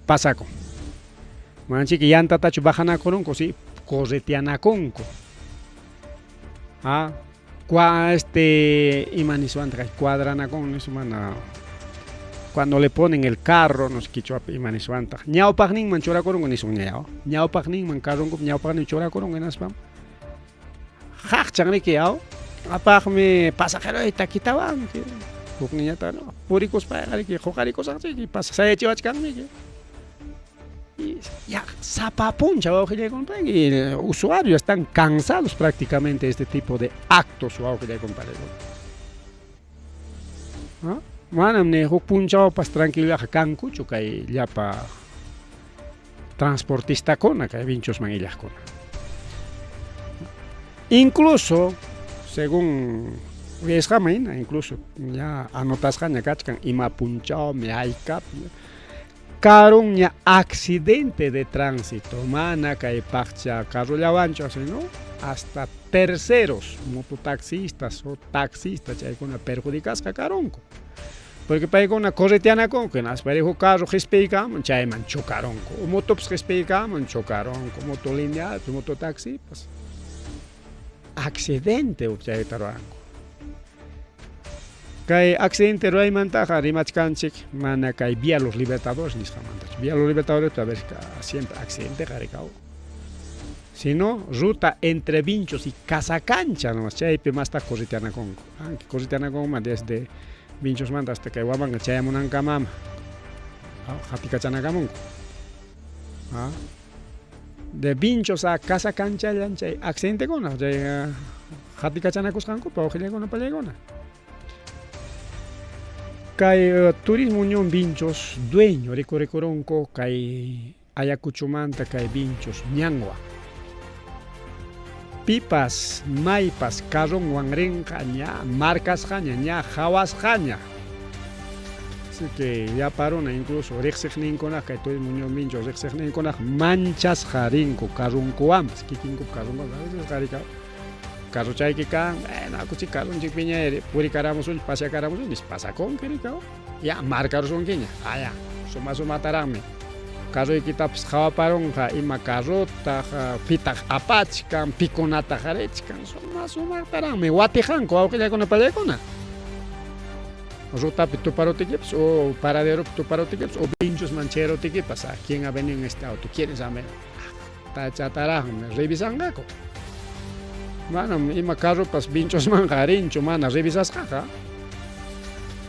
pasakun manchiki yantatachu bajanakurunku sí correteanakunku imaniswanta cuadranakun mana cuando le ponen el carro nos quichua imaniswanta ñawpaqninman churakurunku nisun ñawpaqninman carrunku ñawpaqnin churakurunku naspam haqchanriki apaqmi pasajeroyta kitawanki huk niñata purikuspayqariki huqarikusaqchiki pasayachiwachkanmiki ya sapapuncha wawqillaykuna y usuarios están cansados prácticamente de este tipo de actos wawqillaykuna manam ni huk punchawpas tranquilaqa kankuchu kay llapa transportistakuna kay Vinchosman illaqkuna incluso según Riesjamaina incluso ya anotasqaña kachkan ima punchawmi haykapi karun ña accidente de tránsito mana kay paqcha carrollawanchu sino hasta terceros mototaxistas o taxistas chaykuna perjudicasqa karunku porque paykuna correteanakunku nasparejo carro qhispiykaman chayman chokarunku o motopas qhispiykaman chokarunku motolineal mototaxipas accidente chayta ruranku kay accidente ruraymantaqa rimachkanchik mana kay Vía Los Libertadores nisqamantachu Vía Los Libertadores a ver siempre accidente qarikaw sino ruta entre Vinchos y Casacancha nomás chaypi masta correteanakunku correteanakunman desde Vinchosmanta hasta kay Huamanga chayamunankamama hatikachanakamunku de Vinchos a Casacancha chay accidentekuna chay hatikachanakusqanku wawqillaykuna pallaykuna kay Turismo Unión Vinchos dueño rikurunku kay Ayacuchumanta kay Vinchos ñanwa pipas maypas carronwan rinqa ña markasqaña ña hawasqaña así que ya paruna incluso riqsiqninkunaq kay Turismo Unión Vinchos riqsiqninkunaq manchasqa rinku carrunkuwanpas kikinku carrunkuwanpas a veces qarikaw carro chayki kan nakuchi carrunchikpiña purikaramusunchik paseakaramusunchik pasakunki rikaw ya markarusunkiña ya sumataranmi carroykitapas hawaparunqa ima carrotaq pitaq apachkan pikunataq arichkan sumataranmi watijanku wawqillaykuna pallaykuna Rutapi tuparotiquips o paradero tuparotiquips o pinchos manchero tiquipas. ¿Quién ha venido en este auto? ¿Quién es a menos? Tachatarajo, me revisan gaco. Mana, ima carro pas pinchos manjarincho, mana, revisas caja.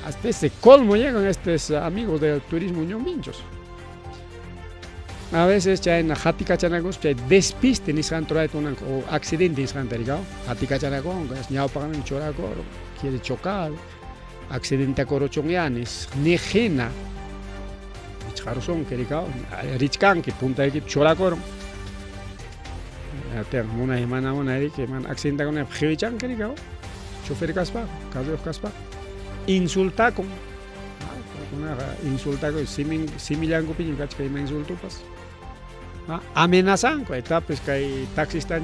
Hasta ese colmo llegan estos amigos del turismo Unión Pinchos. A veces ya en Hatika Chanagos, ya despiste ni se han traído o accidente ni se han traído. Hatika Chanagos, ya no pagan el choraco, quiere chocar. Accidente a Corochongianis, ni Gena. Richardson, que diga, Richcan, que punta de equipo choraco. Tengo una semana, que man accidente con el Jevichan, que diga, chofer Caspar, caso Caspar. Insulta con. Insulta con, similar con que me insultó, pues. Amenazan, pues que hay taxistas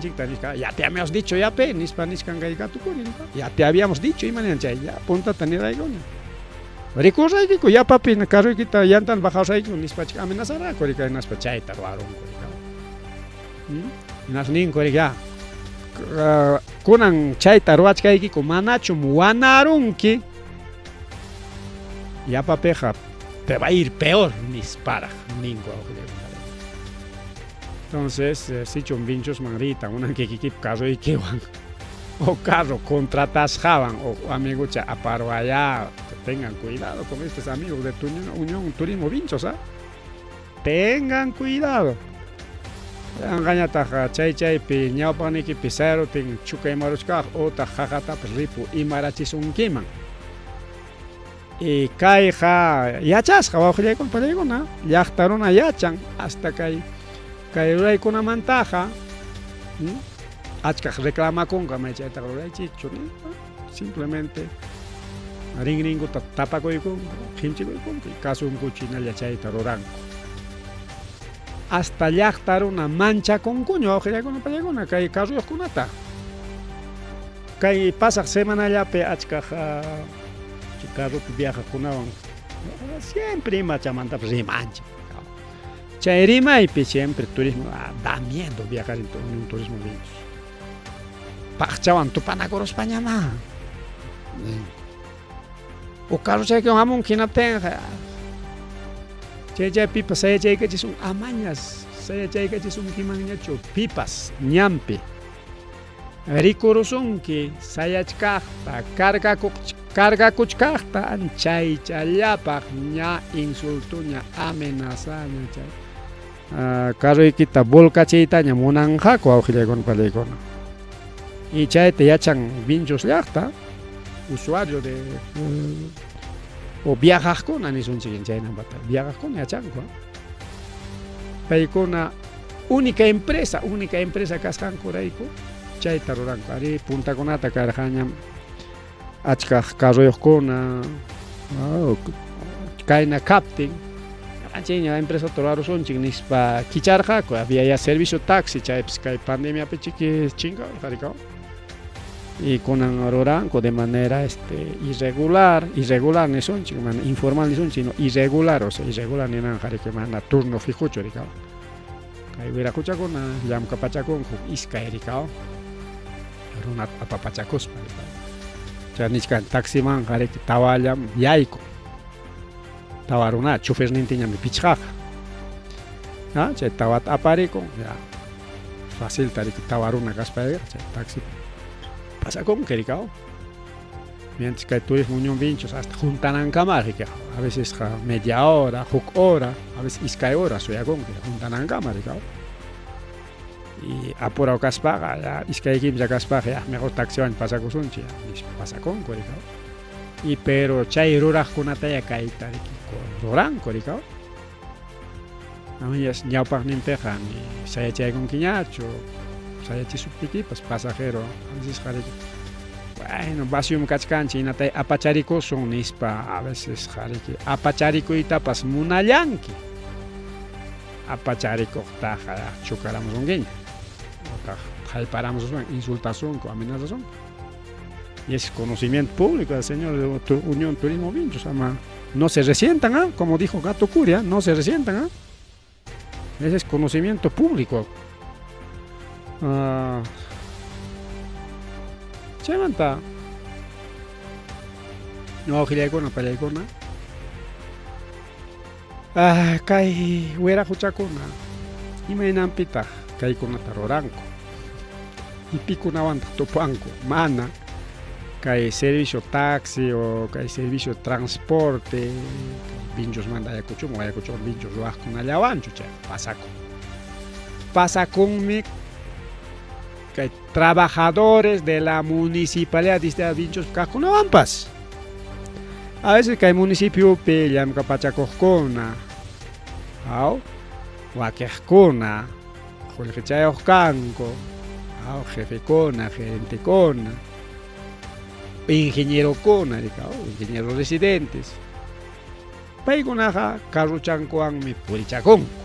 ya te habíamos dicho, ya ni Spanish can gaiga tu ya te habíamos dicho, y mañana ya punta tener ahí con. Recurso ahí que ya papi, en el carro que ya están bajados ahí con Spanish amenazará, que en Spanish tardaron, nas nin ya. Kunan chaita ruach que con manachum wanarunki. Ya papeja, te va a ir peor, ni para, ninguno. Entonces, si chumbinchos mangrita, una que carro y que van, o carro contratas jaban, o amigo cha aparo allá, tengan cuidado con estos amigos de tu Unión Turismo Vinchos, ¿ah? Tengan cuidado. Engañata chay pi ñao paniki pisero tin chuka maruchka o ta jajata ripu y marachis un kiman. Y kai ja yachas jawajle con palegona, yachtarona yachan hasta kai ray con una mantaja. Achka reclama con gama chayta ray chicho, simplemente ringo tapa con himchi con caso un cuchina yachayta roranco. Hasta yachtar una mancha con cuño, ojalá con una palegona, kai caso con ata. Kai pasa semana ya pe achka carro viaja con una siempre machamanta pues mancha. Chairima y siempre turismo da miedo viajar en un turismo bien. Pachawan tu panagoro España na. O carro che que amon que na tenga. Che pipa saya che que son amañas, saya che que son kimanyacho pipas ñampe. Ricorosón que saya chkata carga kuchkata anchay challapa ña insulto ña amenaza ña chay. Carro kita volca chita ña monanja ko awjile con palegona. Y chay te yachan vinchos llakta usuario de o viajas con ani son chiquen chay na bata. Viajas con yachan ko. Paikona única empresa kaskan koraiko. Chay taroranko ari punta conata carjaña achka carroyos con kaina captain anchiña empresa toraro son chignispa kicharja había ya servicio taxi chay kai pandemia pechique chinga jaricao y con roranco de manera irregular ne son chigman informal ni son sino irregular, o sea irregular ni nan jarique mana turno fijo choricao kai vera kucha con yam kapacha con iska ericao Runa apapachakos pa. Nichkan taxi man gare tawalam yaiko. Tawaruna chofer nintinya mi pichja. Che tawat apariko ya. Fácil tarik tawaruna gaspa taxi. Pasa con kerikao. Mientras que turismo Unión Vinchos hasta juntan camarika. A veces media hora, hora, a veces iskay hora soy con juntan camarika. Y apura caspaga ya es que hay que caspaga ya mejor taxión pasa con sunchi pasa con coricao y pero chay rura con ataya caita de roran coricao a mí es ya para ni empejan y saya chay con quiñacho saya chay subtiki pues pasajero así jare bueno basium kachkanchi natay apacharico son nispa a veces jare apacharico y tapas munayanki apacharico taja chocaramos un guiño paramos insultación, amenazación. Y es conocimiento público del señor de Unión Turismo Vinchos. No se resientan, como dijo Gato Curia, no se resientan. Ese es conocimiento público. Chemanta. No, gilaykuna, palaykuna. Kay wera huchakuna. Imaynampitaq kaykunata ruranku. Ipikunawan tupanku. Mana. Kay servicio taxi o kay servicio transporte. Binchos manda ayakuchun binchos ruwaqkunallawanchu chay pasakun. Pasakunmi kay trabajadores de la municipalidad de Binchos kaqkunawanpas. A veces kay municipiopi llamka pachakuqkuna, aw wakiqkuna, qullqichayuq kanku, aw jefekuna, gerentekuna, ingenierokuna, ingenieros residentes. Paykunaqa carruchankuwanmi purichakunku.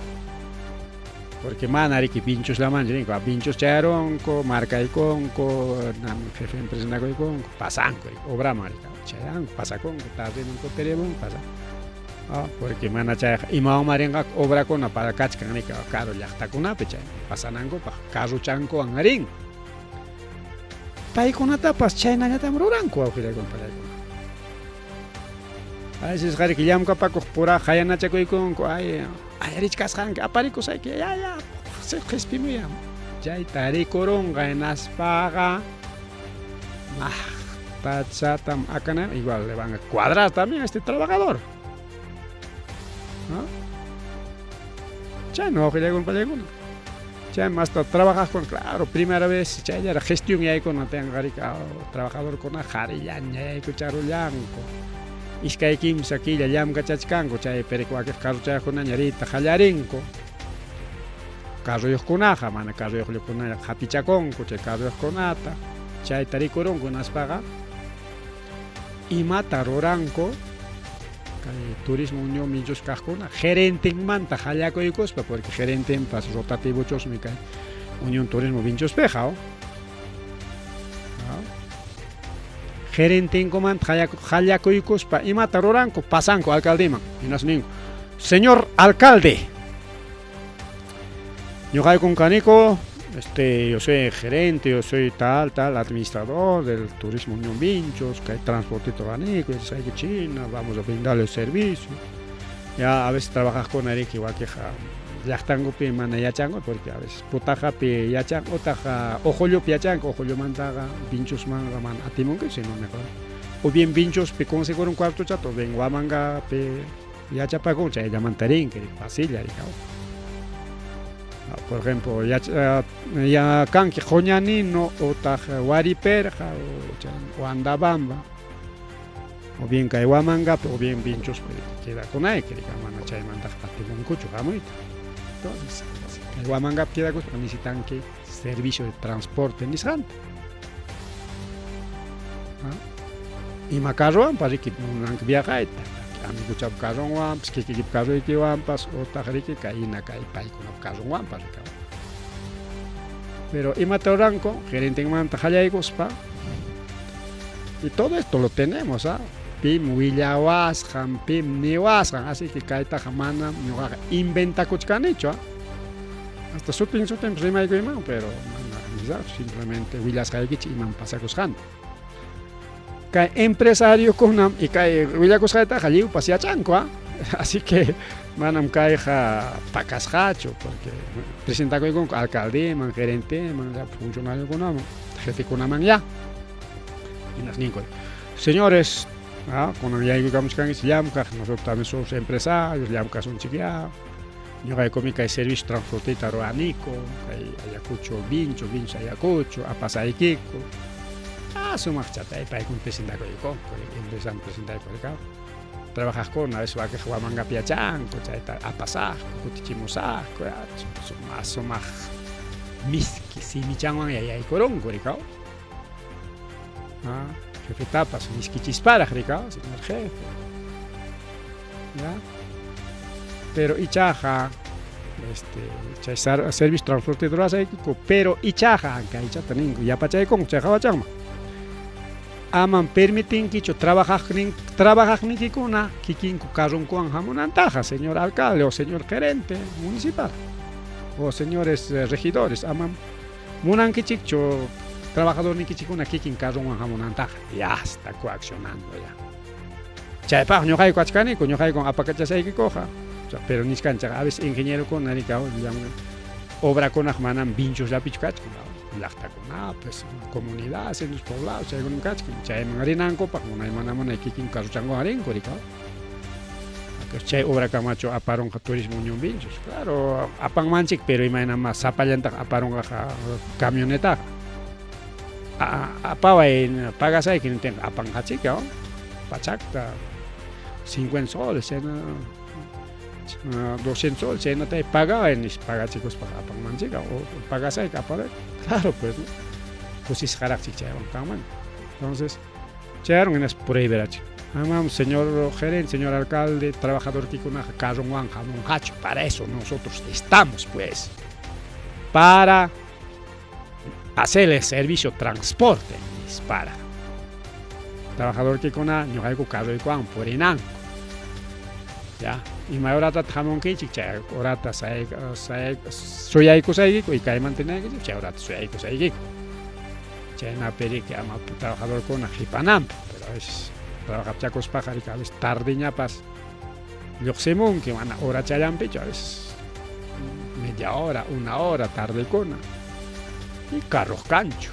Porque mana riki pinchos la mancha, pinchos charonco, marcaiconco, jefe empresa nacoiconco, pasanco, obra marica, chayanco, pasaconco, tarde nunca tenemos, pasa. Porque mana chay, y mao marenga obra con para cachcan ni caro yachta con apecha, pasanango pa carro chanco angaring. Pai con atapas chay na tam ruranco aujile con para. A veces gari que llamo capa pura hayana chacoiconco, ay rich kashan aparico sai que ya se respimia ya tari koronga en aspaga tachatam acana igual le van a cuadrar también a este trabajador, ¿no? Ya no que llego un palegón ya más trabajas con claro primera vez ya la gestión ya con no tenga trabajador con ajari ya escuchar blanco. Iskay kimsa killa llamka chachkanku chay perikuakej carruchayuqkuna ñarita qallarinko carruyuqkunaqa mana carruyuqlukuna hapichakunku chay carruyuqkunata chayta rikurunku naspaqa imata ruranku kay turismo unión millos kaqkuna gerentemanta qallakuykuspa porque gerentempas rotativochosmi kay unión turismo vinchospejao gerente incomand hallakuikuspa imata ruranku pasanku alcaldeman inasningu señor alcalde ñuqaykun kaniku yo soy gerente, yo soy tal administrador del turismo Unión Vinchos, que hay transporte toranico, hay que China, vamos a brindarle el servicio. Ya a veces trabajas con Eric igual que yachtango pi mana yachango, porque a veces putaja pi yachang, otaja ojollo pi yachango, ojollo mandaga, Vinchos manga man atimonque, si no mejor. O bien Vinchos pi conseguir un cuarto chato, ven guamanga pi yachapagon, chay llamantarín, que fácil ya por ejemplo, ya canque joñanino o taj wariperja o andabamba o bien kaiwamanga o bien Vinchos queda con ahí que digamos no chay manda patimon cucho gamuita. Entonces kaiwamanga queda con necesitan que servicio de transporte ni santa. Y macarrón para que no viaje amigo chap carron wampas que carro que wampas o tajrique caína caí pai con carron wampas pero y matoranco gerente en manta jayaigospa y todo esto lo tenemos pim willawas pim niwas así que caita jamana no inventa cochcanicho hasta sutin prima y goima pero simplemente willas jaygichi imam pasa cosjan que empresario con y que huila cosa ta jaliu pasia chanco así que manam caija pacasjacho porque presenta con alcalde man gerente man funcionario con jefe con man ya y las nico señores con ya digamos que se llama nosotros también somos empresarios llama que son chiquia yo hay comica de servicio transporte taroanico hay ayacucho vincho ayacucho a pasaiquico su marchata y para que presentar con empezamos a presentar por acá trabajas con a veces va que juega manga piachanco a pasar cotichimosa más miski si mi chango y hay corongo ricao jefe tapas miski chispara ricao señor jefe ya pero ichaja servicio transporte de raza pero ichaja que icha taningo ya pachay con chaja chama aman permiten que yo trabajar ni que kuna kikin ku carron kuan hamonantaja señor alcalde o señor gerente municipal o señores regidores aman munan que chicho trabajador ni que chikuna kikin carron hamonantaja ya está coaccionando ya Chaypaq ñuqayku achkaniku, ñuqayku apakachasaykuqa. Pero niskanchaq a veces ingeniero kuna rikaw, obrakunaq manam vinchuslapichu kachkan. Llaqtakunapas, comunidades, en los poblados, chaykunam kachkan. Chayman rinankupaq munay mana kikin kasuchanku rinku rikaw. Chay obra kamacho aparonqa turismo Unión Vinchos. Claro, apanmanchik, pero imaynama sapallantaq aparonqa camioneta. Apaway pagasayki ninten apanqachika, pachakta 50 soles, 200 soles, chaynatai pagaba en pagachikos para apanmanchika o pagasayka apaway. Claro, pues, ¿no? Kusis qaraqchik chaywan kanman. Entonces, chayaron enas prohibirachik. Amam, señor gerente, señor alcalde, trabajador Kikunaja, Carron Juan, Jamón Hacho, para eso nosotros estamos, pues, para hacer el servicio transporte, para trabajador Kikuna, Ñuqayku Carron Juan, por Inanco, ya, y mayorata Jamón Kichik, chay, orata suyayku saygiku, y kay mantenayku, chay, orata suyayku saygiku, chay, na peri que ama trabajador Kuna, Jipanampa, pero es trabajachakos pajarika, a veces tardiñapas, lluqsimun que van a hora chayampicho, a veces media hora, 1 hora, tarde cona, y carros cancho,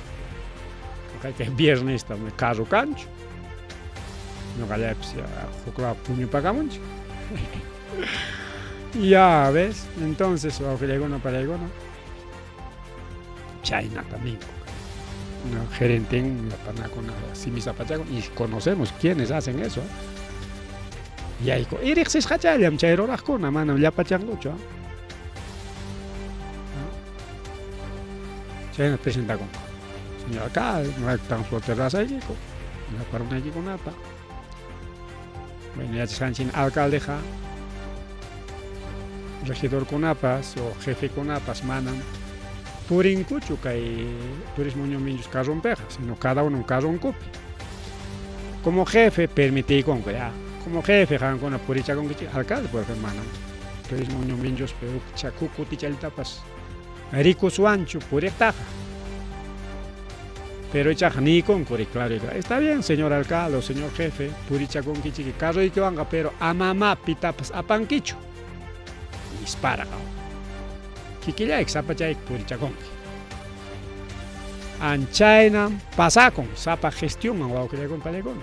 que es viernes también carro cancho, no gaya pues ya puño pagamuncho, ya ves, entonces o filegona para legona, China también. Gerente en la Panacona, Simisa Pachaco, y conocemos quiénes hacen eso. Y ahí, Irixis Hachayam, Chairo Rajcona, mano, ya Pachangucho. Se nos presenta con señor alcalde, no hay transporte raza y no para una con nada. Bueno, ya se han sin alcalde, regidor con apas o jefe con apas, manan. Purincucho que turismo Unión Vinchos carro peja, sino cada uno un carro un cupi. Como jefe permití con ya, como jefe han con una puricha con que alcalde por hermano. Turismo Unión Vinchos pero chacuco tichalita pas. Rico suancho purectaja. Pero echa ni con claro, está bien señor alcalde o señor jefe, puricha con que carro y que venga, pero a mamá pitapas a panquicho. Dispara. Kikilla exapachai purichakon. Anchaina pasakon, sapa gestión a lo que le compalegona.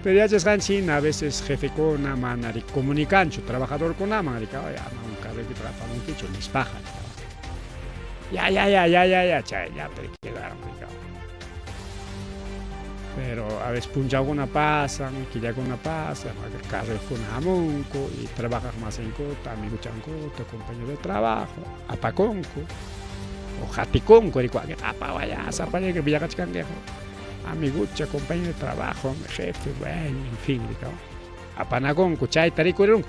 Pero ya es ganchin a veces jefe con manari comunicancho, trabajador con amari, ya un carro que trabaja un quicho, mis pajas. Ya, chay, ya, pero quedaron, pero a veces puncha una pasan, quilla con una pasa, el carro es con amonco y trabajas más en cota, amigo chancoto, compañero de trabajo, apaconco, o jaticonco, y cualquier apawaya, zapaya que villagachcanguejo, amigucha, compañero de trabajo, jefe, bueno, en fin, apanaconco, chay, taricurung,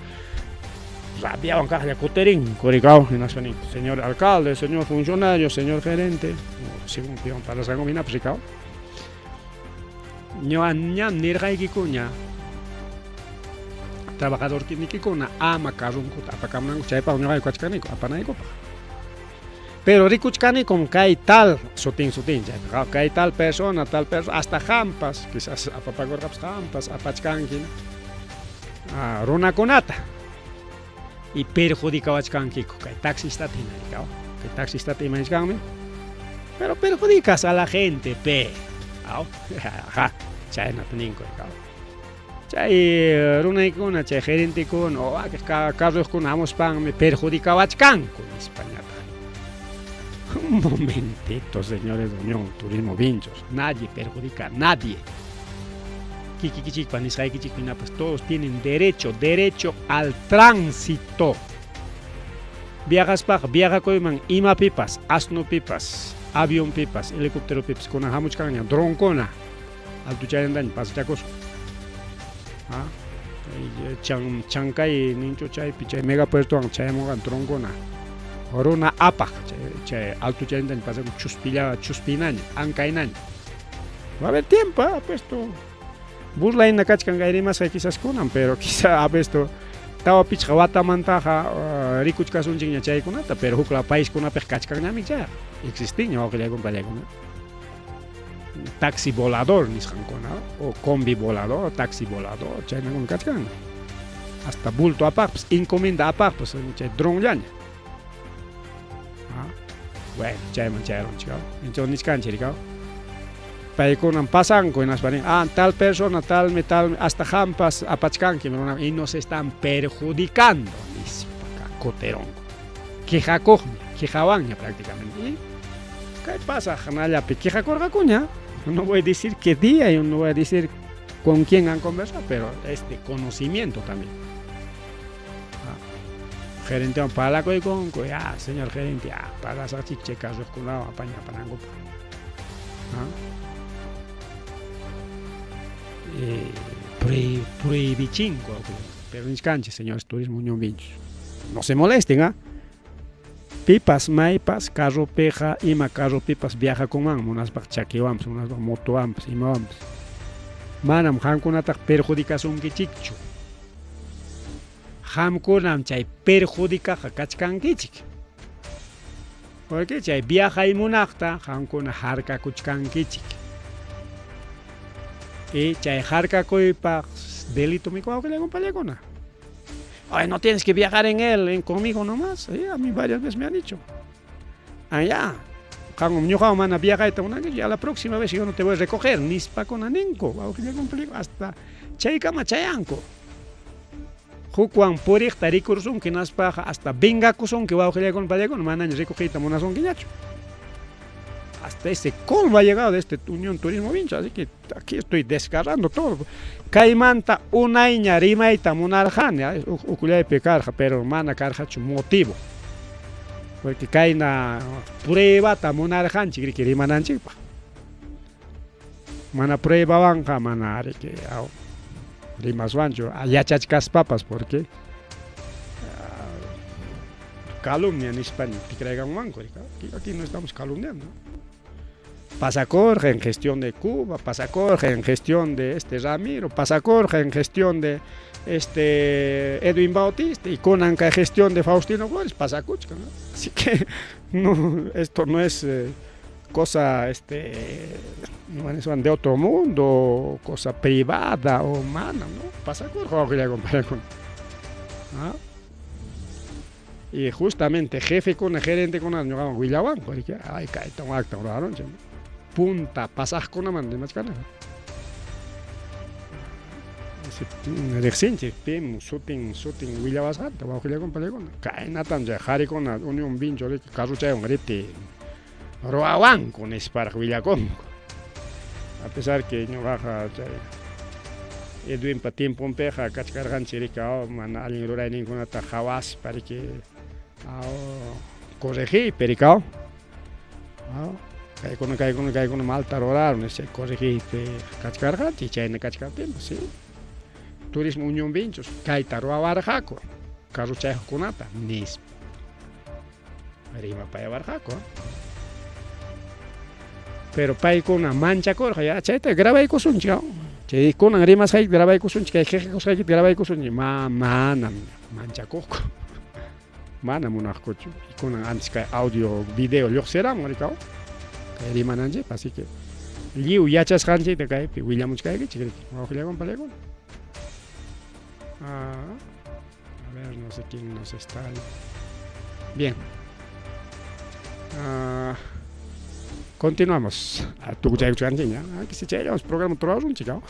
rabiaban caja de cuterín, coricao, señor alcalde, señor funcionario, señor gerente, según pidan para las gomina, pues ñam nirgaykikuña trabajador kinikikuna ama karunkuta apakamnanku chaypa ñuqayku achkaniku apanaykupa pero rikuchkanikum kay tal sutin chaypa kay tal persona hasta hampas quizás apapagorqapas hampas apachkankin runakunata y perjudicawachkankiku kay taxistata hinarikaw kay taxistata imanchkanmi pero perjudicas a la gente chay nataninku chay runaykuna chay gerente kun o carros kun amos pan me perjudicawachkanku en españata. Un momentito, señores de Unión Turismo Vinchos, nadie perjudica a nadie. Pues todos tienen derecho al tránsito. Viaja koyman ima pipas, asno pipas, avión pipas, helicóptero pipas, con hamuchkanya, dron kona, alto chayandañ, pasa chacos. Chancay, nincho chay, pichay, mega puerto, chayamogan, dron kona. Orona apa, chay, alto chayandañ, pasa con chuspinañ, ancainañ. Va a haber tiempo, puesto. Burla en la cachcan gairimas hay quizás kunan, pero quizá ha puesto. Tawa pichqa watamantaqa rikuchkasunchikña chaykunata, pero hukla país kuna pej kachkanñami ya existiña wawqillaykuna pallaykuna. taxi volador nisqankuna o combi volador, taxi volador, chaynakuna kachkan. Hasta bulto apaqpas, encomienda apaqpas, chay dronllaña. Bueno, chayman chayronchika. Entonces niskanchirika. Paykunan pasanku hinasparin, tal persona, tal, hasta hampas apachkanki, y nos están perjudicando, nispaka coteronco. Quejawanña prácticamente. ¿Y qué pasa, Janayapi? Quejacorgacuña. No voy a decir qué día y no voy a decir con quién han conversado, pero conocimiento también. Gerente para la con señor gerente, para esa chicheca, yo esculaba, apaña, panango. Prohibichinco, pero en cancha, señores turismo unión vinchos. No se molesten, Pipas, maipas, carro peja, ima carro pipas viaja con man, unas chaquiwamps, unas motoamps, imawamps. Manam hankunatak perjudicación kichikchu. Hamkunam chay perjudica kachkan kichik. Porque chay viaja y munakta, hankuna harka kuchkan kichik. Y chay harka koipa delito mi cuau que le acompaña. Ay, no tienes que viajar en él, conmigo nomás. A mí varias veces me han dicho. Allá, mana viaja ya la próxima vez yo no te voy a recoger, ni pa con anenco, hasta chaykama chayanco. Jukuan purik tarikursun que nas paja hasta venga kusun que va a con palegon, manan recogita monazón quiñacho. Hasta ese colmo ha llegado de Unión Turismo Vincho, así que aquí estoy descargando todo. Caimanta una iña rimaita monarjania, uculay pecarja, pero mana carjacho motivo. Porque caina prueba ta monarjan chigri que rimanan chipa. Mana prueba banca mana que rimas vancho, ayachachkas papas, porque calumnia en España, ticregan manco, aquí no estamos calumniando. Pasacorja en gestión de Cuba, Pasacorja en gestión de Ramiro, Pasacorja en gestión de Edwin Bautista y Conanca en gestión de Faustino Flores, Pasacuchca, ¿no? Así que no, esto no es cosa de otro mundo, cosa privada o humana, ¿no? Pasacorja que le acompaña con. Y justamente jefe con el gerente con el ñogaban Huillawan, porque ay cae tan acta oraron, punta pasaj con la mande más cana. Ese reciente pim shooting Huillawas hat, va a con palegona. Cae natan ya jari con la unión vincho de carrucha un grete. Roawan con espar Huillacón. A pesar que no baja Edwin pa tiempo un peja cachcargan chirica man alguien rora ninguna tajawas para que corregir pericao. Cae con mal tarorar, no sé, corregir cachcargan y chaine cachcargan, sí. Turismo Unión Vinchos, cae taroa barjaco, carrucha conata, nis. Rima para barjaco. Pero para ir con una mancha corja, ya, chete, graba y cosun, chao. Che, con una rimas hay, graba y cosun, que jeje cosa que graba y cosun, mana, mancha coco. Mana monarcocho, y con antes que audio, video, lo será, maricao. Que rima nanje, así que. Liu, ya chas hanche, te cae, William Chkai, que chique, vamos a con palegón. A ver, no sé quién nos está ahí. Bien. Continuamos. Tu chay chanchiña. Que se chayamos programa todo un chico.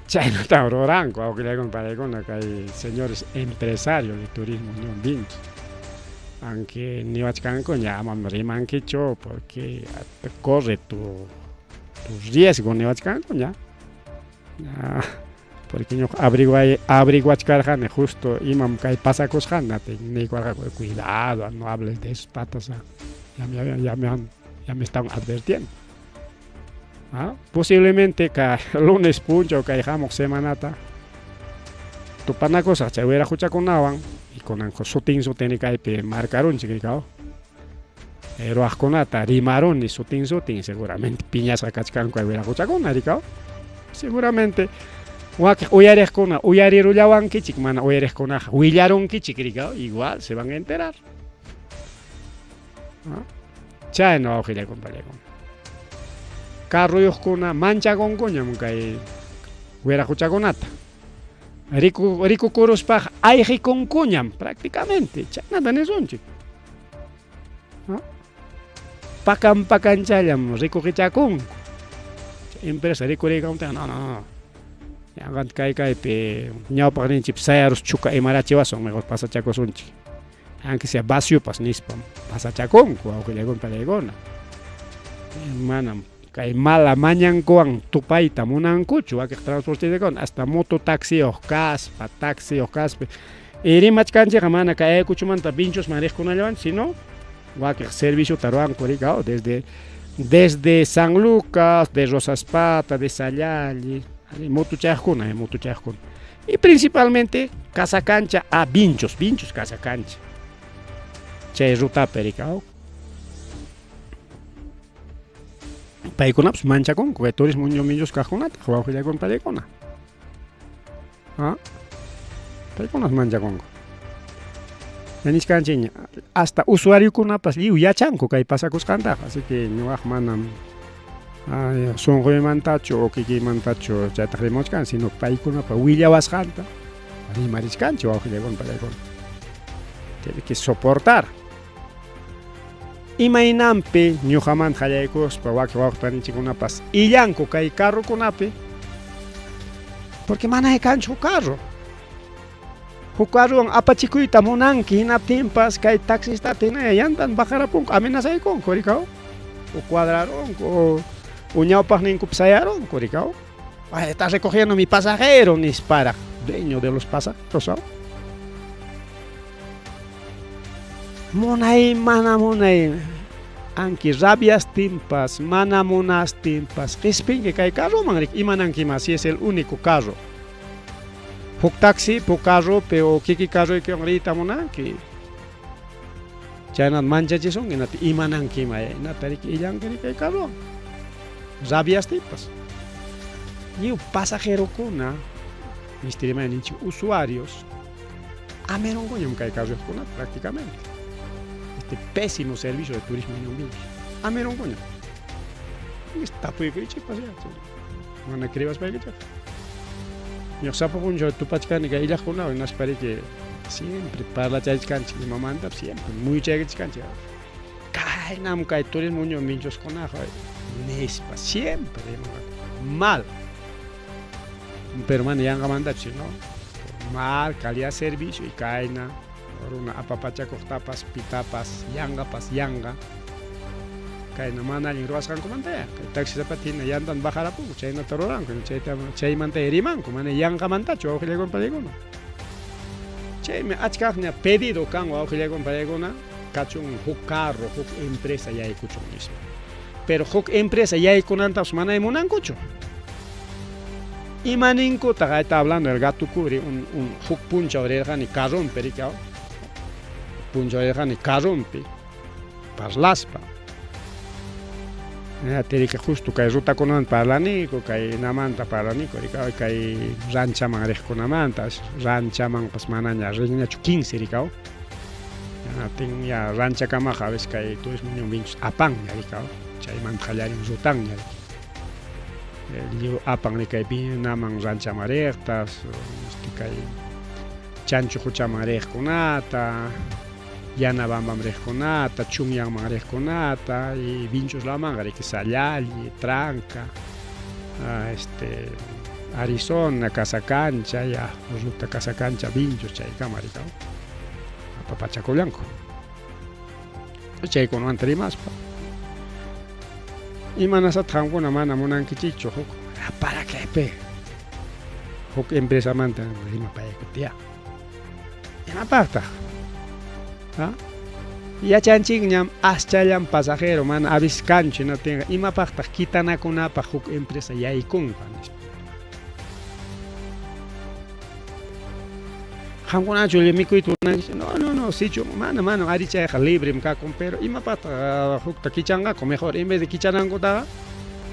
Chay no está oranco, aunque le comparé con acá hay señores empresarios de turismo Unión Vincho. Aunque ni vachcan con llaman riman quicho porque corre tu riesgo ni vachcan con ya. Porque yo abrigo achcarjane justo imam kai pasa cosjana te ni cuidado, no hables de esos patas. Ya me están advirtiendo. Posiblemente que lunes puncho que dejamos semanata tu pana cosa se hubiera escuchado con navan y con anco sutin tiene que marcaron chiquicao pero asconata rimaron y sutin seguramente piñas a cachcan que hubiera escuchado con naricao seguramente uyares con uyarirullawan kichik mana uyares con uyaron kichikiricao igual se van a enterar. Chay no ojile con palegón. carruyuqkuna manchakunkuñam kay wiraquchakunata. Rikukuruspaq ayqikunkuñam prácticamente chaynata nisunchik. Pakanchayllam rikuqichakunku. Empresa rikuriykuntaqa no. Yanqanta kaypi ñawpaq ninchik sayarus chuka imarachiwasun mejor pasachakusunchik. Aunque sea vacíopas nispam pasachakunku awqillaykuna. Manam kay mala mañankuwan tupayta munankuchu wakiq transportesakuna hasta mototaxi kaspa taxi kaspa rimachkanchikqa mana kay aykuchumanta vinchosman riqkunallawan sino wakiq serviciota ruranku rikaw desde San Lucas, de Rosaspata, de Sallalli, motochayaqkuna. Y principalmente Casa Cancha a Vinchos Casa Cancha. Chay rutapi rikaw. Paykunapas manchakunku kay turismo ñuminchus kaqkunata wawqillaykuna pallaykuna. Paykunas manchakunku. Nishkanchik hasta usuariokunapas lliw yachanku kay pasakusqantaqa, así que ñuqaqa manam sunquymantachu o kikiymantachu chayta rimuchkan, sino paykunapa willawasqanta rimarishkanchik wawqillaykuna pallaykuna. Tiene que soportar. Imaynampi ñuqamanta qallaykuspa wakiq wawqipaninchikunapas illanku kay carrukunapi porque mana kanchu carro. Huk carruwan apachikuyta munanki hinaptinpas kay taxistata hina yantan bajarapunku amenazaykunku rikaw o cuadraronku o ñawpaq ninkupi sayarunku rikaw. Está recogiendo mi pasajero nispara dueño de los pasajeros. Munay mana munay anki rabias timpas mana munas timpas qhispinki kay carroman rik imanankiman si es el único carro. Huk taxi, huk carro, pero kiki carroykiwan riyta munanki. Chaynata manchachisunki hinata imanankima hinata illanki kay carrowan. Rabias timpas. Lliw pasajerokuna mistirima ninchik usuarios amerunkuñam kay carroyuqkunata prácticamente. Pésimo servicio de turismo en Ñuminchus. Amerunkuñam. Tapuykuchikpas ya. Mana cribas paykichaq. Ñuqa sapapunchu tupachkani kay illaqkunawan naspariki siempre parlachachkanchik imamanta siempre muyuchaykichkanchik. Kaynam kay turismo Ñuminchuskunaqa nispa siempre mal. Pero mana yanqamantachu, ¿no? Mal calidad de servicio y kayna runa apapachakuqtapas pitapas yanga kayna mana allin ruwasqankumanta kay taxisapata hina yantan bajarapunku chaynata ruranku chaymanta rimanku mana yanqamantachu wawqillaykuna pallaykuna. Chaymi achkaqña pedido kan wawqillaykuna pallaykuna kachun huk carro huk empresa yaykuchun nispa. Pero huk empresa yaykunantapas mana munankuchu. Imaninkuta está hablando el gato cubri un huk puncha orejani carrompe rikaw. Puncha orejani carrompe parlaspa. Tiene justo kay ruta kunaman parlaniku kay namanta parlaniku rikaw kay ranchaman riqkunamanta ranchaman pas manaña riqñachu 15 rikaw. Ya rancha kamaqa a veces kay turismo Ñuminchus apanña rikaw chaymanta qallarin rutanña. Apan kay naman ranchaman riqtas kay chanchu huchaman riqkunata Yanabambam riqkunata Chunyanman riqkunata y Vinchuslamanqa riqui Sallalli, Tranca, Arizona, Casa Cancha, ya ruta Casa Cancha, Vinchos chaykama rikaw apapachakullanku chaykunamanta rimaspa. Imanasata qamkuna mana munankichichu huk para qué pe huk empresamanta rimapayku tiya imapaqtaq yachanchikñam aschallam pasajero mana aviskanchu hinatinqa imapaqtaq kitanakunapaq huk empresa yaykunqa qamkunachu mikuyta munankichu no sichu mana arichayqa librem kakun pero imapaqtaq hukta kichanqaku mejor en vez de kichanankuta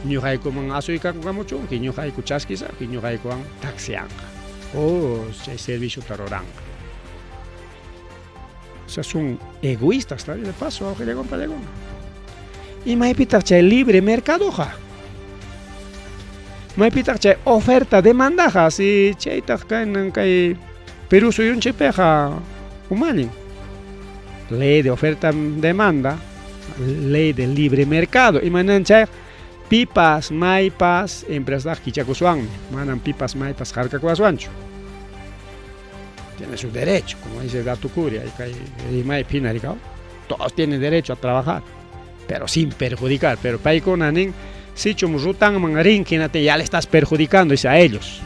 ñuqaykuman asuykamuchunki ñuqayku chaskisaqki ñuqaykuwan taxianqa chay serviciota ruranqa. O sea, son egoístas, ¿sabes? De paso, wawqillaykuna pallaykuna. Imaypitaq chay libre mercadoqa maypitaj chay oferta demandaja si chaytaj kaynan kay Perú suyunchikpiqa umalin ley de oferta demanda ley de libre mercado imanan chay pipas maypas empresas kichakuswanmi manan pipas maypas harkakuaswanchu tiene su derecho como dice Datukuria y kay rimay pinarikao todos tienen derecho a trabajar pero sin perjudicar pero paikunanin si chum rutanman rinkinate ya le estás perjudicando dice a ellos.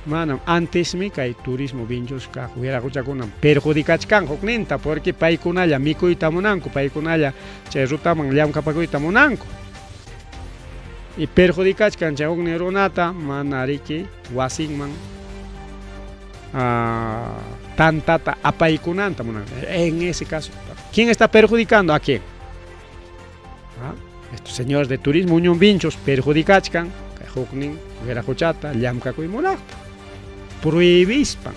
Manam antes mi kay turismo vinchos ka hubiera kuchakunan perjudicachkan hukninta porque paykunalla mikuyta munanku paykunalla chay rutaman llamkapakuyta munanku y perjudicachkan chay huknin runata mana riki wasinman tantata apaykunanta munan. En ese caso ¿quién está perjudicando a quién? Estos señores de turismo unión vinchos perjudicachkan kay huknin hubiera kuchata llamkakuy munaqta prohibispan,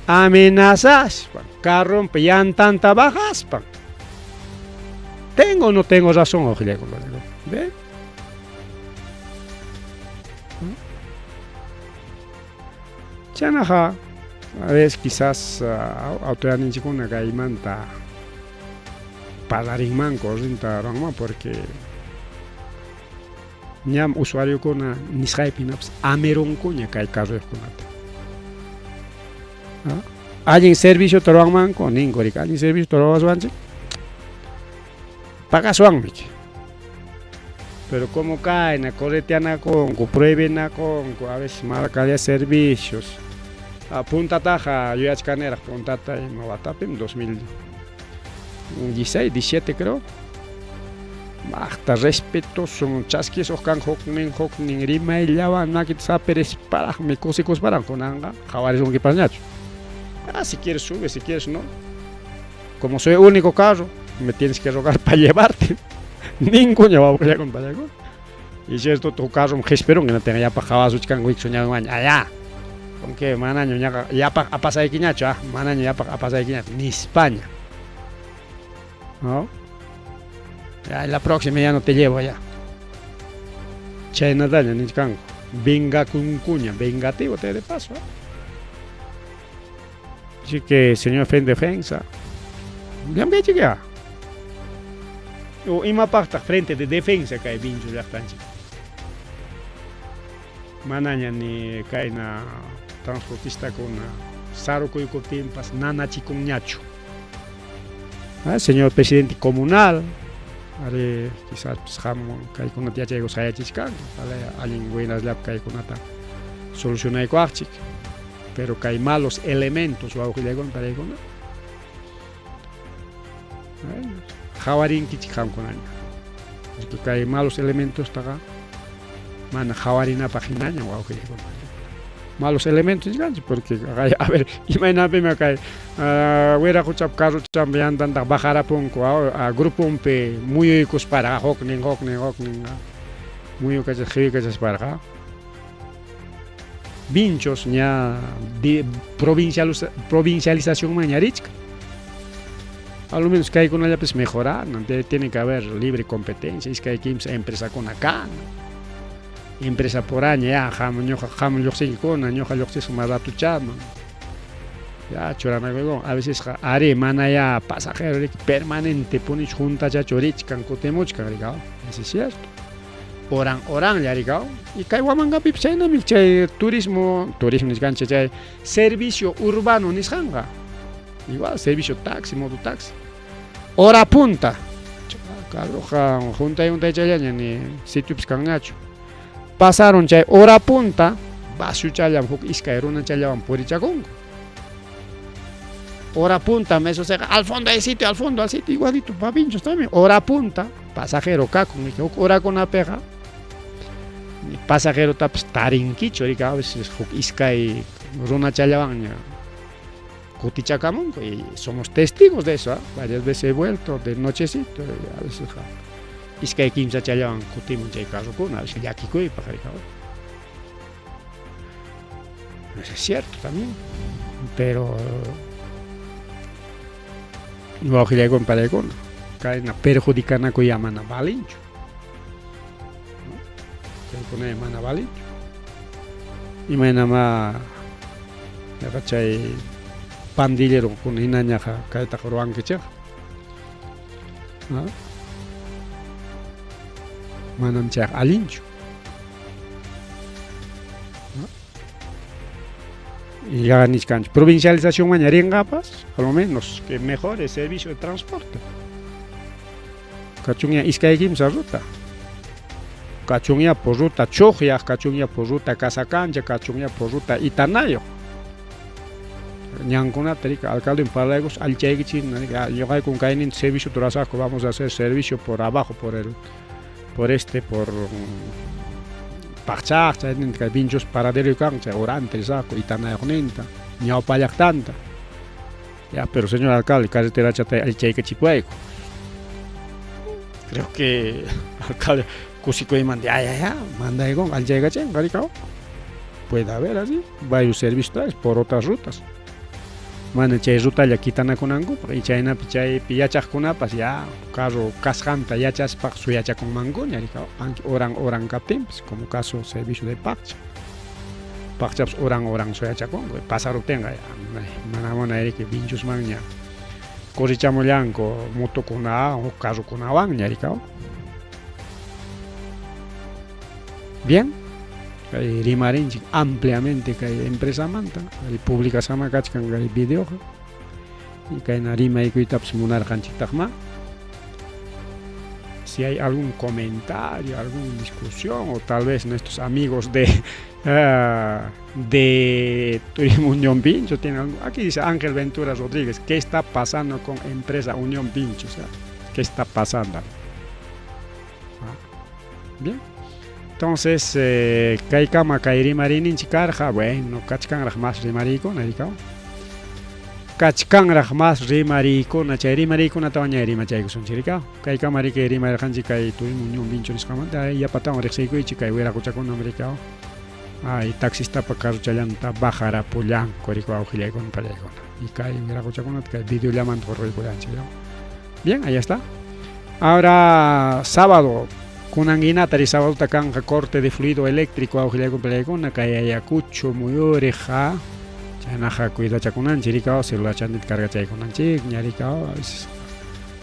amenazaspan, carrompe llantanta bajaspan. ¿Tengo o no tengo razón, ojile? ¿Ve? Chanaja, a veces quizás autoridad ninchikuna gaimanta palarinman corrinta rangma porque ñam usuario kuna nisqaypinapas ameron kuña kay carrerkunata. Alguien servicio toroangman con ningorik, alguien servicio toroaswanche pagaswanmik. Pero como caen a correteana con prueben con a veces mala calidad de servicios. Punta taja, yo ya escanera, punta taja en Novatapim 2016, 17 creo. Hasta respeto son chasquis o can hokning rima y llava nakit saperes para me cosicos para con anga, jabares un kipañacho. Si quieres sube, si quieres no. Como soy el único carro, me tienes que rogar para llevarte. Ningún va a con payaco. Y si esto tu carro, me espero que no tenga ya para jabar su chican wick soñado allá. Con que manaño ya para pasar de quiñacho, manaño ya para pasar de quiñacho, ni España. ¿No? Ya en la próxima ya no te llevo allá. Chay nadaña ni chicango. Venga con cuña, vengativo te de paso. Así que, señor Fen Defensa, ya me llega. O ima parte frente de defensa que hay vincho ya tanto. Manaña ni cae na transportista con saruco y cotimpas nana chicon ñacho. Señor presidente comunal, quizás pues jamón cae con una tía llegó saya chiscan, alguien buenas lab cae con ata soluciona ecuarchic. Pero que hay malos elementos o algo que llegan para llegar. Jawarin kichikam con año. Que hay malos elementos taga. Man jawarina paginaña o algo que llegan. Malos elementos porque a ver, imagínate me cae. Hubiera kuchap carro chambean tanta bajar a punco a grupo un pe muy para hokning. Muy que se para. Vinchos ya de provincialización mañarichca. A lo menos que hay con ella pues mejorar, ¿no? Tiene que haber libre competencia, es que hay que empresa con acá, ¿no? Empresa por año ya, jamón yo sé con año yo sé más dato chamo. Ya chorana a veces are mana ya pasajero permanente pones junta ya chorich can cotemochca, ¿no? Eso es cierto. Orang ya rigao y kai wamanga pipchena mi chay turismo nisganche chay servicio urbano nisganga igual servicio taxi modo taxi hora punta carroja junta y un tayanya ni sitio piscangacho pasaron chay hora punta basu chayam huk iskairuna chayam purichagongo hora punta me eso al fondo del sitio al sitio igualito papinchos también hora punta pasajero caco hora con la peja pasajero taps tarinquicho y a veces iskai runa chalabaña cutichacamonco y somos testigos de eso, varias veces he vuelto de nochecito y a veces iskai kimsa chalaban cutimon chay carro con a veces yakikuy pajaricao. Eso es cierto también, pero no que con parecon caen a perjudicar na ko llaman a balincho. pone mana vale y mana ma ya cachai pandillero con inaña kaita ruang kecil manam cak alincho y ya ni cancho provincialización mañarengapas a lo menos que mejore servicio de transporte cachungia iskaikim sa ruta cachungia por ruta Chojia, cachungia por ruta Casacancha, cachungia por ruta Itanayo. Ñancuna terica alcalde en Palegos al Cheguichin, yo hay con caen servicio turasaco, vamos a hacer servicio por abajo, por Pachach, en que pinchos paradero y cancha, orante, saco, Itanayo nenta, ñao payactanta. Ya, pero señor alcalde, carretera chate al Cheguichipueco. Creo que alcalde Cusco y manda, ya, manda al llega chen, garicao. Puede haber así, varios servicios por otras rutas. Manda chay ruta ya quitan con angu, y chayna pichay pillachas con apas ya, caso casjanta ya chas pak suyacha con mango, garicao. Orang captims, como caso servicio de pacha. Pachaps orang suyacha con, pasar tenga ya, manamona que pinchos manya. Cosichamo blanco, moto con a o caso con awan, garicao. Bien, rimarin ampliamente que empresa manta, publica sama kachkan el video y que en rima y cuitaps munar canchitagma. Si hay algún comentario, alguna discusión o tal vez nuestros amigos de Turismo Unión Pincho tienen algo. Aquí dice Ángel Ventura Rodríguez, ¿qué está pasando con empresa Unión Pincho? O sea, ¿qué está pasando? Bien. Entonces, Kaikama Kairi Marinin Chikarja, bueno, Kachkan Rahmas Rimariko, Narikao. Kachkan Rahmas Rimariko, Nachari Mariko, Natañari Machaiko son Chirikao. Kaikama Rike Rimarjanji Kai Turismo Unión Pincho Niskamanta, y Apatão Rexeiko y Chikai, Vera Kuchakon Americao. Ay, taxista para Caruchayanta, Bajara, Pulán, Corico, Auxilia con Palegona. Y Kai, Vera Kuchakon, que video llaman por Ricoyanche. Bien, ahí está. Ahora, sábado. Kunanginata y sábado tacan corte de fluido eléctrico auxiliar con pelegona que Ayacucho muy oreja chanaja cuida chakunan chiricao celular chandit carga chay kunan chik ñaricao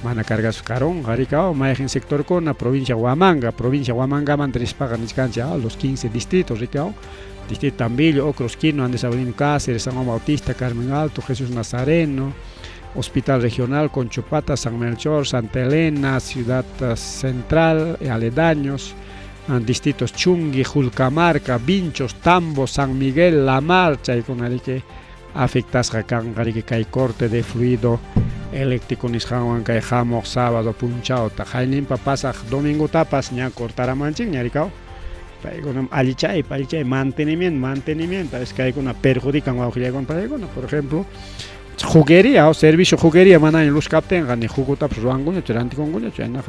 mana cargas carón garicao maegen sector con la provincia Huamanga mantrispaga niscancha los 15 distritos ricao distrito Tambillo, Ocrosquino, Andes Avelino Cáceres, San Juan Bautista, Carmen Alto, Jesús Nazareno, Hospital Regional, Conchopata, San Melchor, Santa Elena, Ciudad Central, aledaños, distritos Chungui, Julcamarca, Vinchos, Tambo, San Miguel, La Marcha, y con el que afectas que hay corte de fluido eléctrico, nisjawan, que hay sábado, punchao, tajainin, pasa domingo tapas, ña cortar a manchin, ñaricao. Alichay, mantenimiento, es que hay una perjudican por ejemplo. Juguería o servicio juguería mana en luz capten gane juguta pues ranguño tirante con guño chena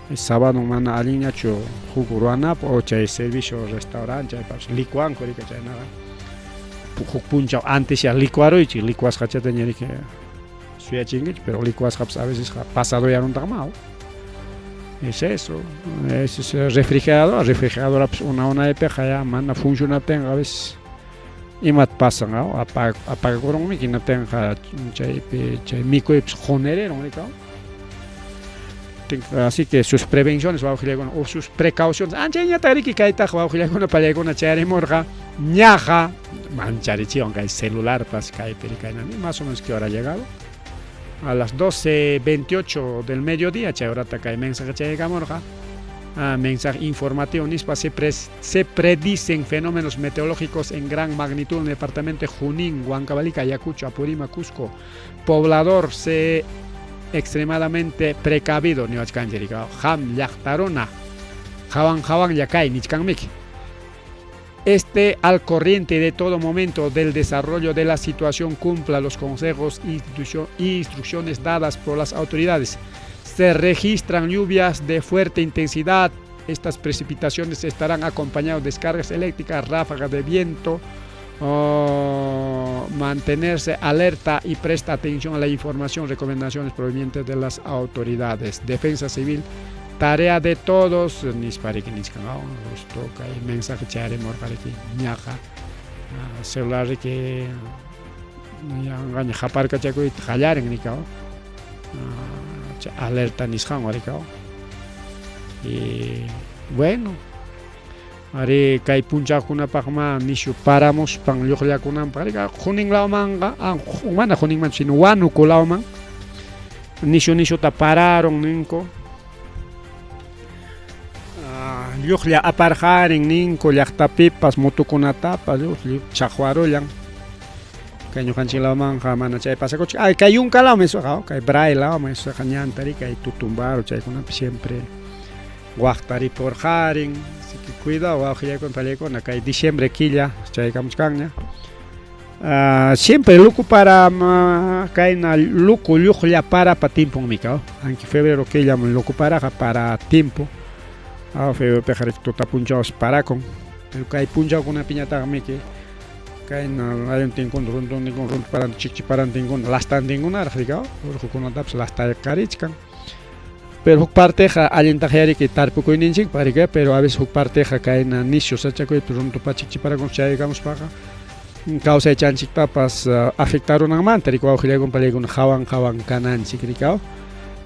el sábado mana aliña cho juguruana o chay servicio restaurante pues licuan corica chena puncha antes ya licuaro y licuas cacha tenía que suya chingue pero licuas a veces pasado ya no tamao es eso es refrigerador pues una epeja ya mana funciona tenga a veces y mat pasan apaga con mi que no tenga chay mico y jonerero así que sus prevenciones va a con o sus precauciones ancha ya tariki kaita va a con para con chare morga ñaja mancharichi que el celular pas cae pericana más o menos que hora ha llegado a las 12:28 del mediodía chay hora ta cae mensaje chay morga. Mensaje informativo NISPA se predicen fenómenos meteorológicos en gran magnitud en el departamento de Junín, Huancavelica, Ayacucho, Apurímac, Cusco. Poblador se extremadamente precavido, Ham, Yachtarona, Javan, Yacay, Nichkanmik. Al corriente de todo momento del desarrollo de la situación, cumpla los consejos y instrucciones dadas por las autoridades. Se registran lluvias de fuerte intensidad. Estas precipitaciones estarán acompañadas de descargas eléctricas, ráfagas de viento. Mantenerse alerta y presta atención a la información, recomendaciones provenientes de las autoridades. Defensa Civil tarea de todos, nispariki nichkanao, justo kay mensaje chare morgariki ñaqa, celular que ngaña japarka chakuy jallaren nikao, alerta nishan warikao. Y bueno, ari kay punchakunapaqma nishu paramos pan lluqllakunanpaq ari huninlawmanqa mana huninman sino wanukulawman nishuta pararon ninku lluqlla aparqarin ninku llaqtapipas mutukunatapas chaqwarullan kay ñuqanchiklawmanqa mana chay pasakuchik kay yunkalawmi suqaw kay brailawmi suqa ñantari kay tutumbaro chaykunapi siempre waqtari porqarin cuidado wawqillaykuna pallaykuna kay diciembre killa chaykamuchkanña siempre luku para kayna luku lluqlla parapa timpunmi kaw anki febrero killam luku paraqa para tiempo febrero peqarik tuta punchawas parakun pero kay punchawkunapi ñataqmi que kayna ayuntinkuna runtuntinkuna chikchi parantinkuna lastantinkunaraq rikaw urqukunatapas lastayqarichkan pero huk parteja allintaj yariki tarpukuyninchik parika pero a veces huk parteja kayna nishu sachakuypi runtupachikchi parakun chaykamuspaqa kawsaychanchikpapas afectarunanmanta rikuq wawqillaykuna pallaykuna hawan kananchik rikaw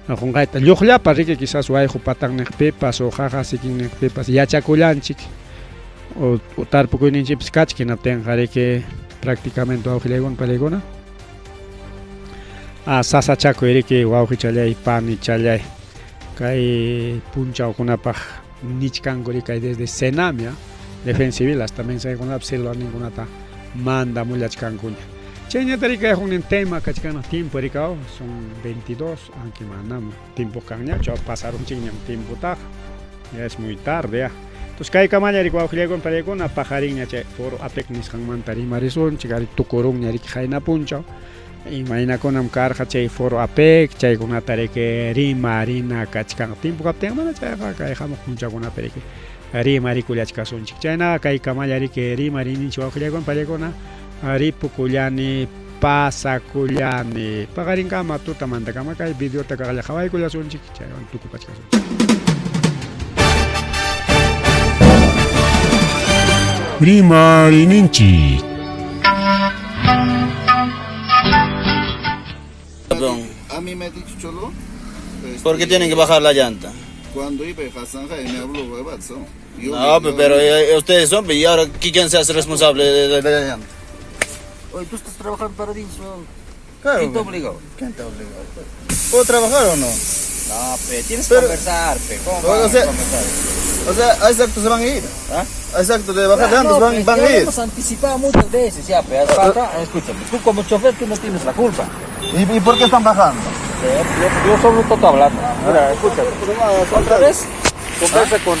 qunqayta lluqllapa riki quizás wayqu patanniqpipas o qaqa sikinniqpipas yachakullanchik o tarpukuyninchikpis kachkinaptinqa riki prácticamente wawqillaykuna pallaykuna sasachakuy riki wawqi challay pani challay kay punchawkunapaq nichkankuri kay desde Senamia Defensa Civil hasta mensajekunapas celular ninkunata manda mullachkankuña chayñata rikay hunin tema kachkana tiempo rikaw son 22 aunque manam tiempo kanña chaw pasarunchikñam tiempotaq ya es muy tarde ya entonces kay kamaña riki wawqillaykuna pallaykuna pajarinña chay foro apec nisqanmanta rimarisunchik ari tukurunña riki hayna punchaw imaginakunam karqa chay foro apec chaykunata riki rimarina kachkan tiempo kaptin mana chayqa kay hamuq punchakunapi riki rimarikullachkasunchik chayna kay kamalla riki rimarininchik wawqillaykuna pallaykuna ripukullani pasakullani paqarinkama tutamantakama kay videota kaqlla qhawaykullasunchik chaywan tukupachkasunchik Rimarininchik A mí me ha dicho Cholo. ¿Por qué tienen que bajar la llanta? Cuando iba a Hasanja y me habló huevazo. No, pero ustedes son, y ahora ¿quién se hace responsable de la llanta? Oye, tú estás trabajando para Dinson. Claro. ¿Quién te obligó? ¿Quién te obligó? ¿Puedo trabajar o no? No, tienes que conversar, ¿Cómo O sea, conversar? O sea, exacto se van a ir. ¿Ah? Exacto, de bajar llantas van a ir. Hemos anticipado muchas veces, ya, pero escúchame, tú como chofer tú no tienes la culpa. ¿Y por qué están bajando? Yo solo estoy hablando. Mira, escúchame. Otra vez, conversa con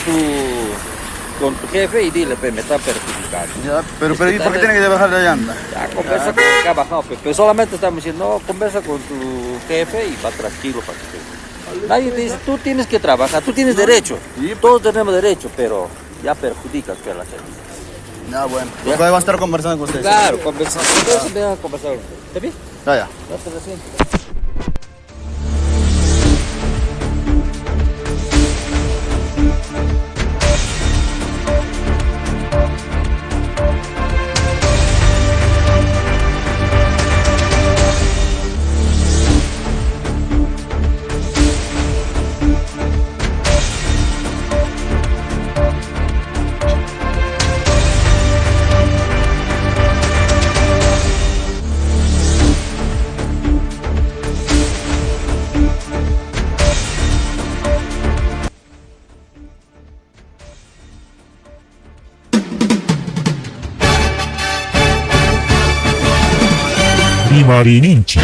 tu jefe y dile, me está perjudicando. Ya, pero ¿y por qué tienen que bajar la llanta? Ya, conversa con el que ha bajado, pero solamente estamos diciendo, no, conversa con tu jefe y va tranquilo para que nadie te dice, tú tienes que trabajar, tú tienes derecho. Todos tenemos derecho, pero ya perjudicas que a la gente. Ya, bueno. Pues voy a estar conversando con ustedes. Claro, conversando. Entonces, vengan a conversar. ¿Está bien? Ya. No te resientes. Rimarininchik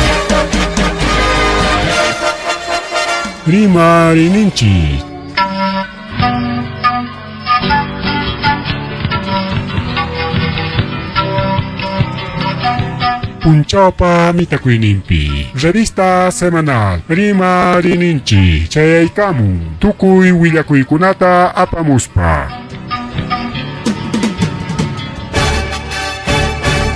Rimarininchik Punchawpa mitakuyninpi revista semanal Rimarininchik chayaykamun tukuy willakuykunata apamuspa